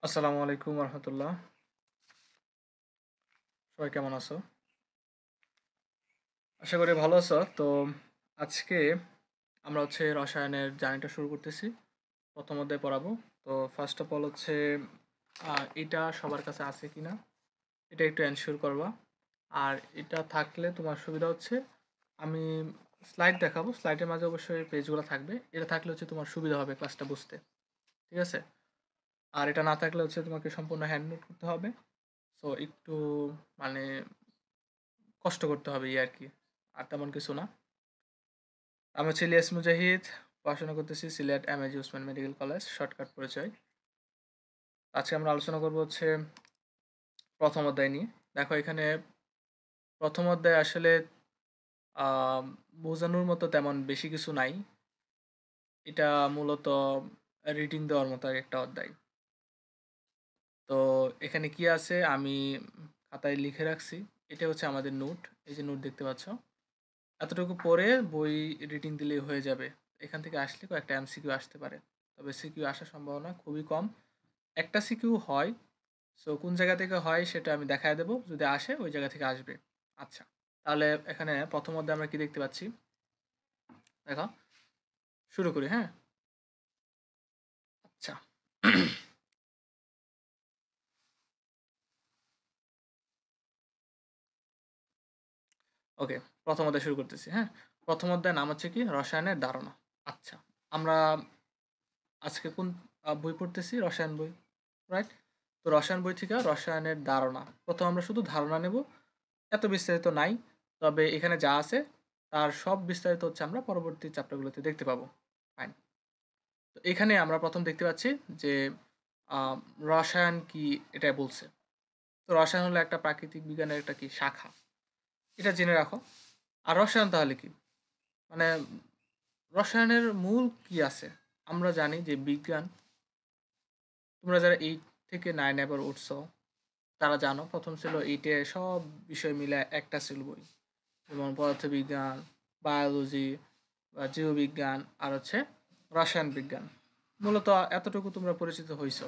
আসসালামু আলাইকুম রহমতুল্লাহ। সবাই কেমন আছো? আশা করি ভালো আছো। তো আজকে আমরা রসায়নের জার্নিটা শুরু করতেছি। প্রথম অধ্যায় পড়াবো। তো ফার্স্ট অফ অল এটা সবার কাছে আছে কিনা এটা একটু এনশিওর করবা। আর এটা থাকলে তোমার সুবিধা হচ্ছে আমি স্লাইড দেখাবো, স্লাইডের মাঝে অবশ্যই পেজগুলো থাকবে। এটা থাকলে তোমার সুবিধা হবে ক্লাসটা বুঝতে। ঠিক আছে? আর এটা না থাকলে তোমাকে সম্পূর্ণ হ্যান্ড নোট করতে হবে। সো একটু মানে কষ্ট করতে হবে আর কি। আর তেমন কিছু না। আমি হচ্ছে ইলিয়াস মুজাহিদ, পড়াশোনা করতেছি Sylhet MAG Osman medical college, shortcut পরিচয়। আজকে আমরা আলোচনা করব প্রথম অধ্যায় নিয়ে। দেখো এখানে প্রথম অধ্যায় আসলে আহ, বোঝানোর মতো তেমন বেশি কিছু নাই। এটা মূলত রিডিং দেওয়ার মতো একটা অধ্যায়। তো এখানে কি আছে আমি খাতায় লিখে রাখছি। এটা হচ্ছে আমাদের নোট। এই যে নোট দেখতে পাচ্ছ, এতটুকু পরে বই রিডিং দিলেই হয়ে যাবে। এখান থেকে আসলে কয়েকটা এমসিকিউ আসতে পারে, তবে সিকিউ আসার সম্ভাবনা খুবই কম। একটা সিকিউ হয়, সো কোন জায়গা থেকে হয় সেটা আমি দেখায় দেবো, যদি আসে ওই জায়গা থেকে আসবে। আচ্ছা, তাহলে এখানে প্রথম অধ্যায়ে আমরা কি দেখতে পাচ্ছি দেখো, শুরু করি। হ্যাঁ, আচ্ছা। ওকে, প্রথম অধ্যায় শুরু করতেছি। হ্যাঁ, প্রথম অধ্যায়ের নাম হচ্ছে কি রসায়নের ধারণা। আচ্ছা, আমরা আজকে কোন বই পড়তেছি? রসায়ন বই, রাইট? তো রসায়ন বই থেকে রসায়নের ধারণা, প্রথম আমরা শুধু ধারণা নেব, এত বিস্তারিত নাই। তবে এখানে যা আছে তার সব বিস্তারিত আমরা পরবর্তী চ্যাপ্টারগুলোতে দেখতে পাবো। ফাইন। তো এখানে আমরা প্রথম দেখতে পাচ্ছি যে আহ, রসায়ন কি, এটা বলছে। তো রসায়ন হলো একটা প্রাকৃতিক বিজ্ঞানের একটা কি শাখা, এটা জেনে রাখো। আর রসায়ন তাহলে কি, মানে রসায়নের মূল কি আছে? আমরা জানি যে বিজ্ঞান, তোমরা যারা 8 থেকে 9 এবার উঠছো তারা জানো প্রথম ছিল 8-এ সব বিষয় মিলে একটা ছিল বই, যেমন পদার্থবিজ্ঞান, বায়োলজি বা জীববিজ্ঞান আর রসায়ন বিজ্ঞান। মূলত এতটুকু তোমরা পরিচিত হইছো।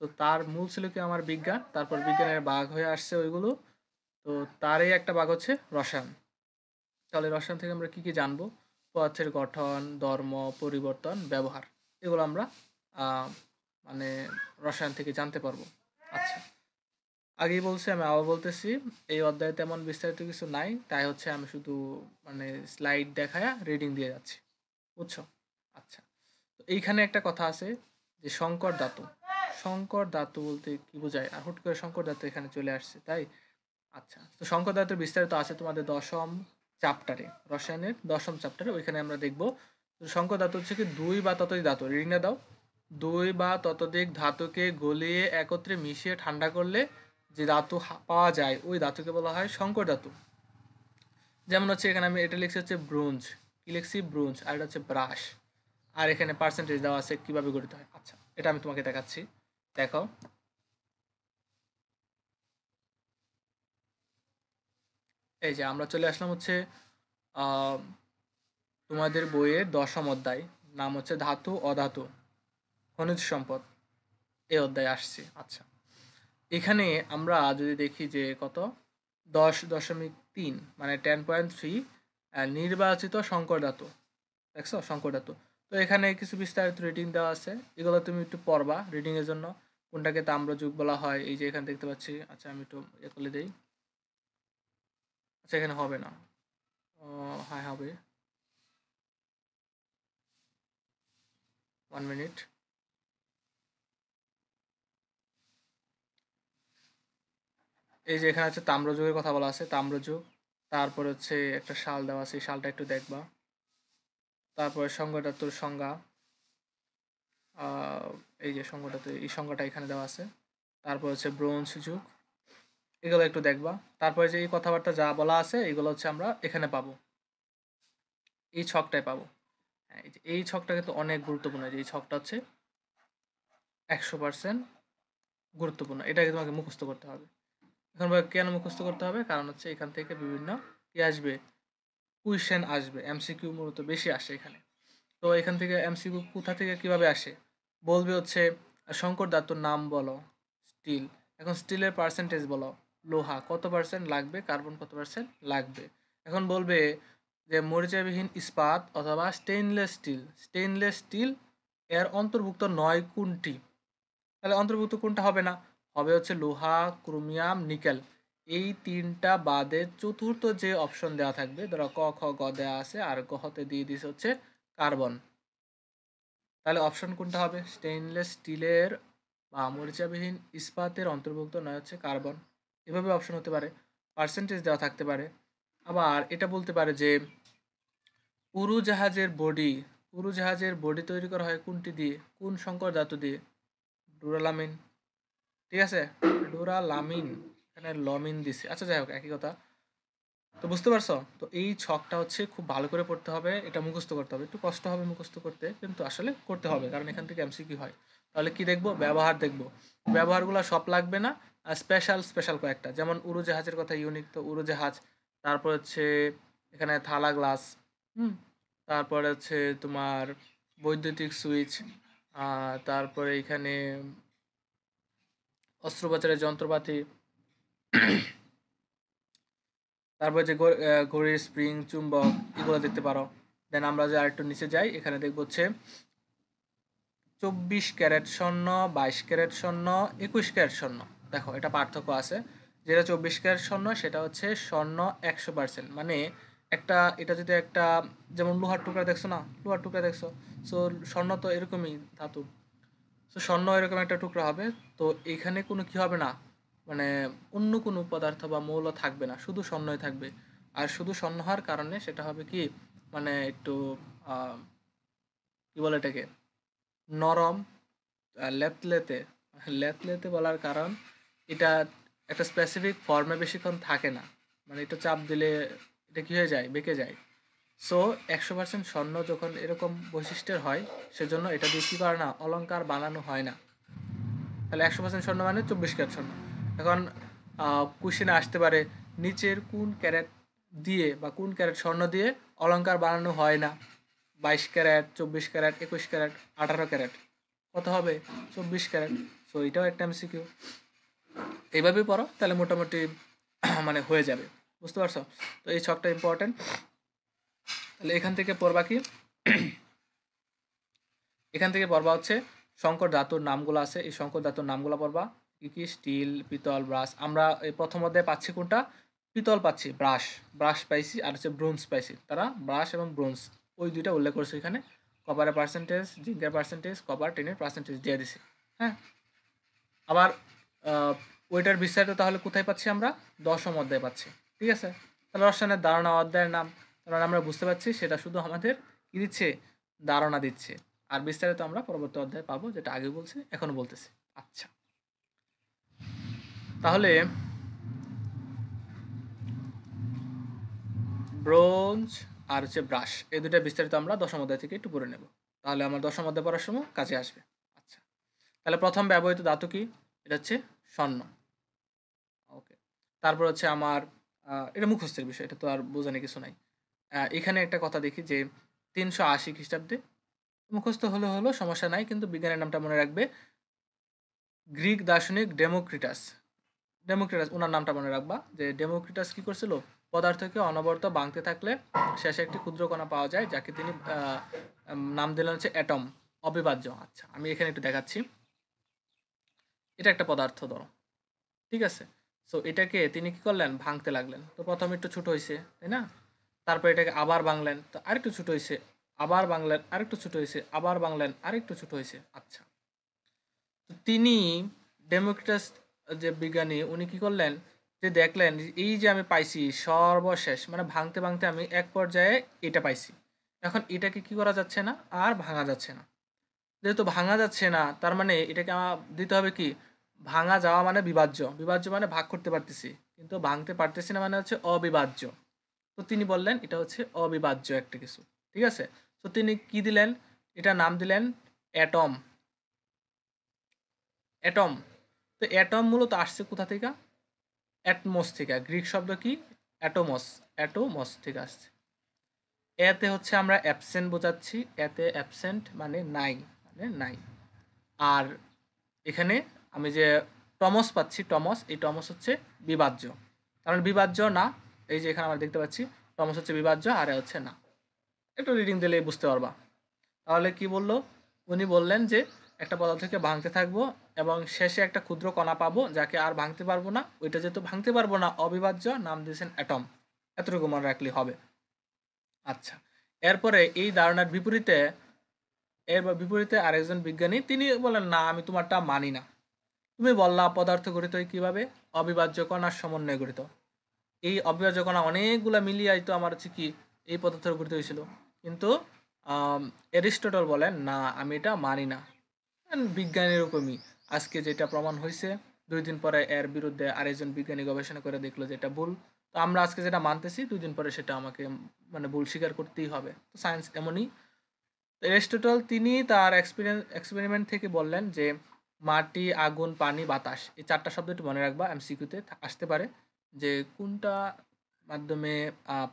তো তার মূল ছিল কি আমার বিজ্ঞান, তারপর বিজ্ঞানের ভাগ হয়ে আসছে ওইগুলো। তো তারই একটা ভাগ হচ্ছে রসায়ন। তাহলে রসায়ন থেকে আমরা কি কি জানবো? পদার্থের গঠন, ধর্ম, পরিবর্তন, ব্যবহার, এগুলো আমরা আহ, মানে রসায়ন থেকে জানতে পারবো। আচ্ছা, আগেই বলছি, আমি আবার বলতেছি, এই অধ্যায়ে তেমন বিস্তারিত কিছু নাই, তাই আমি শুধু স্লাইড দেখায়া রিডিং দিয়ে যাচ্ছি। বুঝছো? আচ্ছা, তো এইখানে একটা কথা আছে যে সংকর ধাতু। সংকর ধাতু বলতে কি বোঝায়? আর হুট করে সংকর ধাতু এখানে চলে আসছে, তাই? আচ্ছা, তো সংকর ধাতুর বিস্তারিত আছে তোমাদের দশম চ্যাপ্টারে, রসায়নের দশম চ্যাপ্টারে, ওইখানে আমরা দেখবো। তো সংকর ধাতু হচ্ছে কি দুই বা ততোধিক ধাতু, রিডিংটা দাও। দুই বা ততোধিক ধাতুকে গলিয়ে একত্রে মিশিয়ে ঠান্ডা করলে যে ধাতু পাওয়া যায় ওই ধাতুকে বলা হয় সংকর ধাতু। যেমন এখানে আমি এটা লিখছি ব্রোঞ্জ। কি লিখছি? ব্রোঞ্জ। আর এটা ব্রাশ। আর এখানে পার্সেন্টেজ দেওয়া আছে কিভাবে গঠিত হয়। আচ্ছা, এটা আমি তোমাকে দেখাচ্ছি। দেখো, এই যে আমরা চলে আসলাম আহ, তোমাদের বইয়ের দশম অধ্যায়, নাম ধাতু অধাতু খনিজ সম্পদ, এই অধ্যায়ে আসছি। আচ্ছা, এখানে আমরা যদি দেখি যে কত 10.3, মানে 10.3 নির্বাচিত সংকর ধাতু। দেখছো সংকর ধাতু? তো এখানে কিছু বিস্তারিত রিডিং দেওয়া আছে, এগুলো তুমি একটু পড়বা রিডিং এর জন্য। কোনটাকে তাম্রযুগ বলা হয়, এই যে এখানে দেখতে পাচ্ছি। আচ্ছা, আমি একটু ইয়ে করে দিই। আচ্ছা, এখানে হবে না। হ্যাঁ, হবে। 1 মিনিট। এই যে এখানে তাম্রযুগের কথা বলা আছে, তাম্রযুগ। তারপর একটা সাল দেওয়া আছে, এই সালটা একটু দেখবা। তারপরে সংকর ধাতুর সংজ্ঞা। আহ, এই যে সংজ্ঞাটা, এই সংজ্ঞাটা এখানে দেওয়া আছে। তারপর ব্রোঞ্জ যুগ, এগুলো একটু দেখবা। তারপরে যে এই কথাবার্তা যা বলা আছে এগুলো আমরা এখানে পাবো, এই ছকটায় পাবো। হ্যাঁ, এই ছকটা কিন্তু অনেক গুরুত্বপূর্ণ। যে এই ছকটা 100% গুরুত্বপূর্ণ, এটাকে তোমাকে মুখস্থ করতে হবে। এখন কেন মুখস্থ করতে হবে? কারণ এখান থেকে বিভিন্ন কি আসবে, কুয়েশ্চেন আসবে, এমসিকিউ মূলত বেশি আসে এখানে। তো এখান থেকে এমসিকিউ কোথা থেকে কিভাবে আসে বলবে আর সংকর ধাতুর নাম বলো, স্টিল। এখন স্টিলের পার্সেন্টেজ বলো, লোহা কত পার্সেন্ট লাগবে, কার্বন কত পার্সেন্ট লাগবে। এখন বলবে যে মরিচাবিহীন ইস্পাত অথবা স্টেইনলেস স্টিল, স্টেইনলেস স্টিল এর অন্তর্ভুক্ত নয় কোনটি? তাহলে অন্তর্ভুক্ত কোনটা হবে না? হবে হচ্ছে লোহা, ক্রোমিয়াম, নিকেল। এই তিনটা বাদে চতুর্থ যে অপশন দেওয়া থাকবে, ধরো ক খ গ দেওয়া আছে আর গহতে দিয়ে দিছে হচ্ছে কার্বন। তাহলে অপশন কোনটা হবে? স্টেইনলেস স্টিলের বা মরিচাবিহীন ইস্পাতের অন্তর্ভুক্ত নয় হচ্ছে কার্বন। এভাবে অপশন হতে পারে, পার্সেন্টেজ দেওয়া থাকতে পারে। আবার এটা বলতে পারে যে উড়োজাহাজের বডি তৈরি করা হয় কোনটি দিয়ে, কোন সংকর ধাতু দিয়ে? ডুরালামিন। ঠিক আছে, ডুরালামিন। এখানে লমিন দিছে, আচ্ছা যাই হোক একই কথা। তো বুঝতে পারছো তো? এই ছকটা হচ্ছে খুব ভালো করে পড়তে হবে, এটা মুখস্থ করতে হবে। একটু কষ্ট হবে মুখস্থ করতে, কিন্তু আসলে করতে হবে, কারণ এখান থেকে এমসিকিউ হয়। তাহলে কি দেখবো? ব্যবহার দেখবো। ব্যবহারগুলো সব লাগবে না, স্পেশাল স্পেশাল কয়েকটা, যেমন উড়োজাহাজের কথা ইউনিক, তো উড়োজাহাজ। তারপর হচ্ছে এখানে থালা গ্লাস, হুম। তারপরে হচ্ছে তোমার বৈদ্যুতিক সুইচ, তারপরে এখানে অস্ত্রোপচারের যন্ত্রপাতি, তারপরে যে ঘড়ির স্প্রিং, চুম্বক, এগুলো দেখতে পারো। দেন আমরা যে আরেকটু নিচে যাই, এখানে দেখবো হচ্ছে 24 ক্যারেট স্বর্ণ, 22 ক্যারেট স্বর্ণ, 21 ক্যারেট স্বর্ণ। দেখো এটা পার্থক্য আছে। যেটা 24 ক্যারেট স্বর্ণ সেটা হচ্ছে স্বর্ণ 100%, মানে একটা, এটা যদি একটা, যেমন লোহার টুকরা দেখছো না, লোহার টুকরা দেখছো, সো স্বর্ণ তো এরকমই ধাতু। তো স্বর্ণ এরকম একটা টুকরা হবে। তো এখানে কোনো কি হবে না, মানে অন্য কোনো পদার্থ বা মৌল থাকবে না, শুধু স্বর্ণই থাকবে। আর শুধু স্বর্ণ হওয়ার কারণে সেটা হবে কি, মানে একটু কি বলে এটাকে, নরম, লেতলেতে। লেতলেতে বলার কারণ এটা একটা স্পেসিফিক ফর্মে বেশিক্ষণ থাকে না, মানে এটা চাপ দিলে এটা কি হয়ে যায়, বেঁকে যায়। সো 100% স্বর্ণ যখন এরকম বৈশিষ্ট্যের হয়, সেজন্য এটা দিয়ে কী করে না, অলংকার বানানো হয় না। তাহলে 100% স্বর্ণ মানে 24 ক্যারেট স্বর্ণ। এখন কোশ্চেনে আসতে পারে নিচের কোন ক্যারেট দিয়ে বা কোন ক্যারেট স্বর্ণ দিয়ে অলংকার বানানো হয় না? 22 ক্যারেট, 24 ক্যারেট, 21 ক্যারেট, 18 ক্যারেট। কত হবে? 24 ক্যারেট। সো এটাও একটা এমসিকিউ। এইভাবেই পড়ো, তাহলে মোটামুটি মানে হয়ে যাবে। বুঝতে পারছো? তো এই ছকটা ইম্পর্টেন্ট। তাহলে এখান থেকে পড়বা কি, এখান থেকে পড়বা হচ্ছে সংকর ধাতুর নামগুলো আছে, এই সংকর ধাতুর নামগুলো পড়বা। কি কি? স্টিল, পিতল, ব্রাশ। আমরা এই প্রথম অধ্যায়ে পাচ্ছি কোনটা? পিতল পাচ্ছি, ব্রাশ, ব্রাশ পাইছি, আর হচ্ছে ব্রোঞ্জ পাইছি। তারা ব্রাশ এবং ব্রোঞ্জ ওই দুইটা উল্লেখ করছে এখানে। কপারের পার্সেন্টেজ, জিঙ্কের পার্সেন্টেজ, কপার টিনের পার্সেন্টেজ দিয়ে দিছে। হ্যাঁ, আবার ওইটার বিস্তারিত তাহলে কোথায় পাচ্ছি আমরা? দশম অধ্যায়ে পাচ্ছি। ঠিক আছে, তাহলে রসায়নের ধারণা অধ্যায়ের নাম, কারণ আমরা বুঝতে পারছি সেটা শুধু আমাদের কি দিচ্ছে, ধারণা দিচ্ছে। আর বিস্তারিত আমরা পরবর্তী অধ্যায়ে পাবো, যেটা আগে বলছি এখনো বলতেছি। আচ্ছা, তাহলে ব্রোঞ্জ আর হচ্ছে ব্রাশ, এই দুটা বিস্তারিত আমরা দশম অধ্যায় থেকে একটু পড়ে নেব, তাহলে আমার দশম অধ্যায় পড়ার সময় কাজে আসবে। আচ্ছা, তাহলে প্রথম ব্যবহৃত ধাতু কি? এটা হচ্ছে স্বর্ণ। ওকে, তারপর হচ্ছে আমার এটা মুখস্থের বিষয়, এটা তো আর বোঝানো কিছু নাই। এখানে একটা কথা দেখি যে 380 খ্রিস্টাব্দে, মুখস্থ হলে হলো, সমস্যা নাই, কিন্তু বিজ্ঞানের নামটা মনে রাখবে। গ্রিক দার্শনিক ডেমোক্রিটাস, ডেমোক্রিটাস ওনার নামটা মনে রাখবা, যে ডেমোক্রিটাস কি করছিল, পদার্থকে অনবরত ভাঙতে থাকলে শেষে একটি ক্ষুদ্র কণা পাওয়া যায়, যাকে তিনি নাম দিলেন হচ্ছে অ্যাটম, অবিভাজ্য। আচ্ছা, আমি এখানে একটু দেখাচ্ছি। এটা একটা পদার্থ ধরো, ঠিক আছে। সো এটাকে তিনি কি করলেন, ভাঙতে লাগলেন। তো প্রথমে একটু ছোট হয়েছে, তাই না? তারপর এটাকে আবার ভাঙলেন, তো আরেকটু ছোট হয়েছে, আবার ভাঙলেন, আরেকটু ছোট হয়েছে, আবার ভাঙলেন, আরেকটু ছোট হয়েছে। আচ্ছা, তো তিনি ডেমোক্রিটাস যে বিজ্ঞানী, উনি কি করলেন, যে দেখলেন এই যে আমি পাইছি সর্বশেষ, মানে ভাঙতে ভাঙতে আমি এক পর্যায়ে এটা পাইছি। এখন এটাকে কি করা যাচ্ছে না, আর ভাঙা যাচ্ছে না। যেহেতু ভাঙা যাচ্ছে না, তার মানে এটাকে আমার দিতে হবে কি, ভাঙা যাওয়া মানে বিভাজ্য, বিভাজ্য মানে ভাগ করতে পারতেছি, কিন্তু ভাঙতে পারতেছি না মানে হচ্ছে অবিভাজ্য। তো তিনি বললেন এটা হচ্ছে অবিভাজ্য একটা কিছু। ঠিক আছে, তো তিনি কি দিলেন, এটা নাম দিলেন অ্যাটম। অ্যাটম, তো অ্যাটম মূলত আসছে কোথা থেকে? অ্যাটমস থেকে। গ্রিক শব্দ কি? অ্যাটোমস, অ্যাটোমস থেকে আসছে। এতে হচ্ছে আমরা অ্যাবসেন্ট বোঝাচ্ছি, এতে অ্যাবসেন্ট মানে নাই, মানে নাই। আর এখানে আমি যে টমস পাচ্ছি, টমস, এই টমস হচ্ছে বিভাজ্য, কারণ বিভাজ্য না, এই যে এখানে আমরা দেখতে পাচ্ছি টমস হচ্ছে বিভাজ্য আর এ হচ্ছে না। একটু রিডিং দিলেই বুঝতে পারবা। তাহলে কি বললো, উনি বললেন যে একটা পদার্থকে ভাঙতে থাকবো এবং শেষে একটা ক্ষুদ্র কণা পাবো যাকে আর ভাঙতে পারবো না, ওইটা যেহেতু ভাঙতে পারবো না অবিভাজ্য, নাম দিয়েছেন অ্যাটম। এতটুকু মনে রাখলেই হবে। আচ্ছা, এরপরে এই ধারণার বিপরীতে, এর বিপরীতে আরেকজন বিজ্ঞানী তিনি বলেন না আমি তোমারটা মানি না, তুমি বললা পদার্থ গঠিত হয় কিভাবে, অবিভাজ্য কণার সমন্বয়ে গঠিত। এই অবিভাজ্য কণা অনেকগুলা মিলিয়ে তো আমার হচ্ছে কি এই পদার্থ গঠিত হয়েছিল। কিন্তু এরিস্টটল বলেন না আমি এটা মানি না। বিজ্ঞানের এরকমই, আজকে যেটা প্রমাণ হয়েছে 2 দিন পরে এর বিরুদ্ধে আরেকজন বিজ্ঞানী গবেষণা করে দেখলো যে এটা ভুল। তো আমরা আজকে যেটা মানতেছি 2 দিন পরে সেটা আমাকে মানে ভুল স্বীকার করতেই হবে। তো সায়েন্স এমনই। এরিস্টটল তিনি তার এক্সপেরিমেন্ট থেকে বললেন যে মাটি, আগুন, পানি, বাতাস, এই 4টা শব্দ একটু মনে রাখবা, এমসিকিউতে আসতে পারে যে কোনটা মাধ্যমে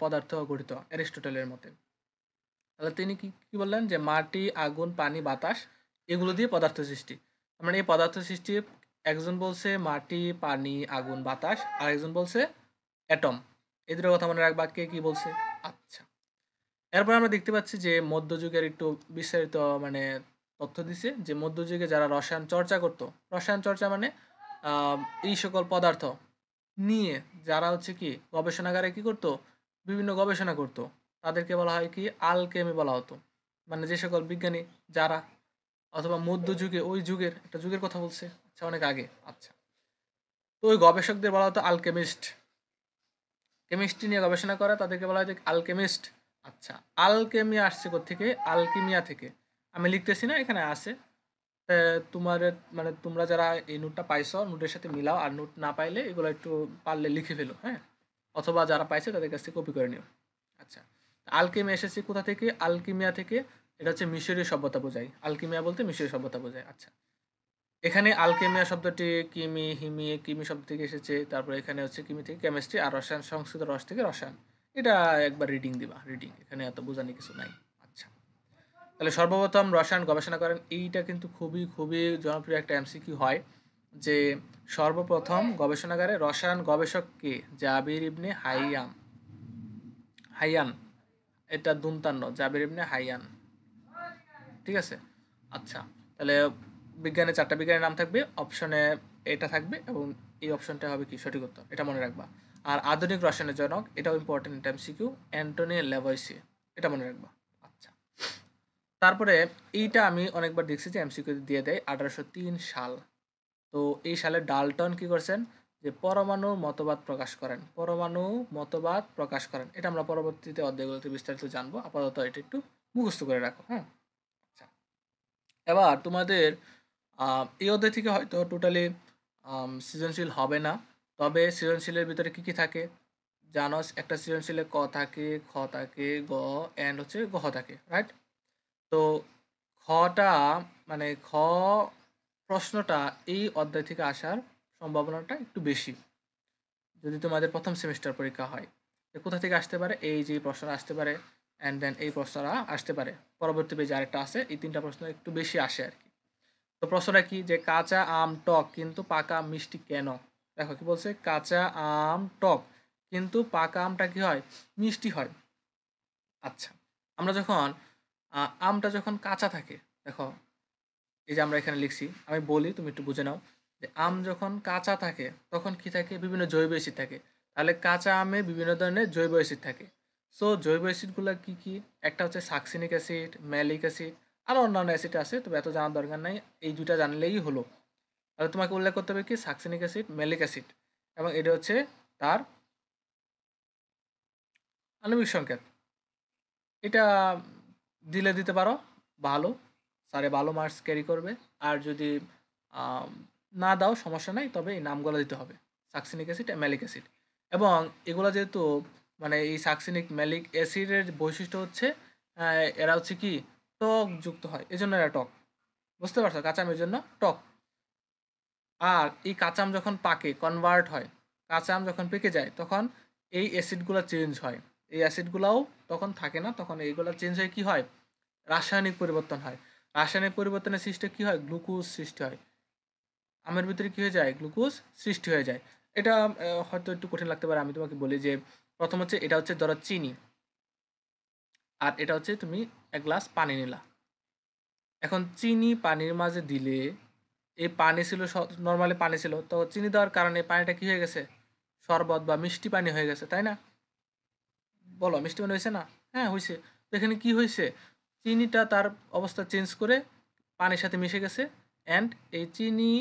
পদার্থ গঠিত এরিস্টটলের মতে। তাহলে তিনি কি কি বললেন যে মাটি, আগুন, পানি, বাতাস এগুলো দিয়ে পদার্থ সৃষ্টি। মানে এই পদার্থ সৃষ্টি একজন বলছে মাটি, পানি, আগুন, বাতাস, আর একজন বলছে অ্যাটম। এই দুটো কথা মনে রাখবা কে কি বলছে। আচ্ছা, এরপর আমরা দেখতে পাচ্ছি যে মধ্যযুগের একটু বিস্তারিত মানে তথ্য দিছে যে মধ্যযুগে যারা রসায়ন চর্চা করত, রসায়ন চর্চা মানে আহ, এই সকল পদার্থ নিয়ে যারা হচ্ছে কি গবেষণাগারে কি করতো, বিভিন্ন গবেষণা করতো, তাদেরকে বলা হয় কি আলকেমি বলা হতো। মানে যে সকল বিজ্ঞানী যারা, অথবা মধ্যযুগে, ওই যুগের একটা যুগের কথা বলছে, আচ্ছা অনেক আগে। আচ্ছা, তো ওই গবেষকদের বলা হতো আলকেমিস্ট। কেমিস্ট্রি নিয়ে গবেষণা করে তাদেরকে বলা হয় যে আলকেমিস্ট। আচ্ছা, আলকেমি আসছে কোত্থেকে, আলকিমিয়া থেকে। আমি লিখতেছি না, এখানে আছে। তোমার মানে তোমরা যারা এই নোটটা পাইছো নোটের সাথে মিলাও, আর নোট না পাইলে এগুলো একটু পারলে লিখে ফেলো, হ্যাঁ, অথবা যারা পাইছে তাদের কাছ থেকে কপি করে নিও। আচ্ছা, আলকেমি এসেছে কোথা থেকে, আলকিমিয়া থেকে। এটা হচ্ছে মিশরীয় সভ্যতা বোঝায়, আলকিমিয়া বলতে মিশরীয় সভ্যতা বোঝায়। আচ্ছা, এখানে আলকেমিয়া শব্দটি কিমি, হিমি, কিমি শব্দ থেকে এসেছে। তারপর এখানে হচ্ছে কিমি থেকে কেমিস্ট্রি, আর রসায়ন সংস্কৃত রস থেকে রসায়ন। এটা একবার রিডিং দিবা, রিডিং, এখানে এত বোঝানি কিছু নাই। আচ্ছা, তাহলে সর্বপ্রথম রসায়ন গবেষণা করেন, এইটা কিন্তু খুবই খুবই জনপ্রিয় একটা এমসিকিউ হয় যে সর্বপ্রথম গবেষণাগারে রসায়ন গবেষক কে, জাবির ইবনে হাইয়াম, হাইয়ান, এটা দুমতান্ন, জাবির ইবনে হাইয়ান। ঠিক আছে। আচ্ছা, তাহলে বিজ্ঞানে 4টা বিজ্ঞানের নাম থাকবে, অপশনে এটা থাকবে এবং এই অপশনটা হবে কি সঠিক উত্তর, এটা মনে রাখবা। আর আধুনিক রসায়নের জনক, এটাও ইম্পর্টেন্ট এমসিকিউ, অ্যান্টনি ল্যাভয়েসিয়ে, এটা মনে রাখবা। আচ্ছা, তারপরে এইটা আমি অনেকবার দেখছি যে এমসিকিউ দিয়ে দেয় 1803 সাল। তো এই সালে ডাল্টন কি করছেন, যে পরমাণু মতবাদ প্রকাশ করেন, পরমাণু মতবাদ প্রকাশ করেন। এটা আমরা পরবর্তীতে অধ্যায়গুলোতে বিস্তারিত জানবো, আপাতত এটা একটু মুখস্থ করে রাখো, হ্যাঁ। আচ্ছা, এবার তোমাদের এই অধ্যায় থেকে হয়তো টোটালি সৃজনশীল হবে না, তবে সৃজনশীলের ভিতরে কি কি থাকে জানো, একটা সৃজনশীলে ক থাকে, খ থাকে, গ এন্ড হচ্ছে গহ থাকে, রাইট। তো খটা মানে খ প্রশ্নটা এই অধ্যায় থেকে আসার সম্ভাবনাটা একটু বেশি, যদি তোমাদের প্রথম সেমিস্টার পরীক্ষা হয়। তো কোথা থেকে আসতে পারে, এই যে প্রশ্নটা আসতে পারে, অ্যান্ড দেন এই প্রশ্নটা আসতে পারে, পরবর্তী পেজে আরেকটা আছে, এই 3টা প্রশ্ন একটু বেশি আসে আর কি। তো প্রশ্নটা কি, যে কাঁচা আম টক কিন্তু পাকা আম মিষ্টি কেন। দেখো কি বলছে, কাঁচা আম টক কিন্তু পাকা আমটা কি হয়, মিষ্টি হয়। আচ্ছা, আমরা যখন আমটা যখন কাঁচা থাকে, দেখো এই যে আমরা এখানে লিখছি, আমি বলি তুমি একটু বুঝে নাও, যে আম যখন কাঁচা থাকে তখন কি থাকে, বিভিন্ন জৈব অ্যাসিড থাকে। তাহলে কাঁচা আমে বিভিন্ন ধরনের জৈব অ্যাসিড থাকে। সো জৈব অ্যাসিডগুলো কি কি, একটা হচ্ছে সাকসিনিক অ্যাসিড, ম্যালিক অ্যাসিড, আরও অন্যান্য অ্যাসিড আছে, তবে এত জানার দরকার নাই, এই দুইটা জানলেই হলো। তাহলে তোমাকে উল্লেখ করতে হবে কি সাকসিনিক অ্যাসিড, ম্যালিক অ্যাসিড, এবং এটা হচ্ছে তার আণবিক সংকেত। এটা দিলে দিতে পারো, ভালো, স্যারে ভালো মার্কস ক্যারি করবে। আর যদি আম, না দাও সমস্যা নাই, তবে এই নামগুলো দিতে হবে, সাকসিনিক অ্যাসিড, ম্যালিক অ্যাসিড। এবং এগুলো যেহেতু মানে এই সাকসিনিক ম্যালিক অ্যাসিডের বৈশিষ্ট্য হচ্ছে এরা হচ্ছে কি টক যুক্ত হয়, এজন্য এরা টক। বুঝতে পারছো, কাঁচা আমের জন্য টক। আর এই কাঁচা আম যখন পাকে, কনভার্ট হয়, কাঁচা আম যখন পেকে যায় তখন এই অ্যাসিডগুলো চেঞ্জ হয়, এই অ্যাসিডগুলোও তখন থাকে না, তখন এইগুলো চেঞ্জ হয়ে কি হয়, রাসায়নিক পরিবর্তন হয়। রাসায়নিক পরিবর্তনের সৃষ্টি কি হয়, গ্লুকোজ সৃষ্টি হয়। আমের ভিতরে কী হয়ে যায়, গ্লুকোজ সৃষ্টি হয়ে যায়। এটা হয়তো একটু কঠিন লাগতে পারে, আমি তোমাকে বলি যে প্রথম হচ্ছে এটা হচ্ছে ধরো চিনি, আর এটা হচ্ছে তুমি এক গ্লাস পানি নিলা। এখন চিনি পানির মাঝে দিলে, এই পানি ছিল নর্মালি পানি ছিল, তো চিনি দেওয়ার কারণে পানিটা কী হয়ে গেছে, শরবত বা মিষ্টি পানি হয়ে গেছে, তাই না? বলো, মিষ্টি পানি হয়েছে না? হ্যাঁ হয়েছে। তো এখানে কী হয়েছে, চিনিটা তার অবস্থা চেঞ্জ করে পানির সাথে মিশে গেছে, অ্যান্ড এই চিনি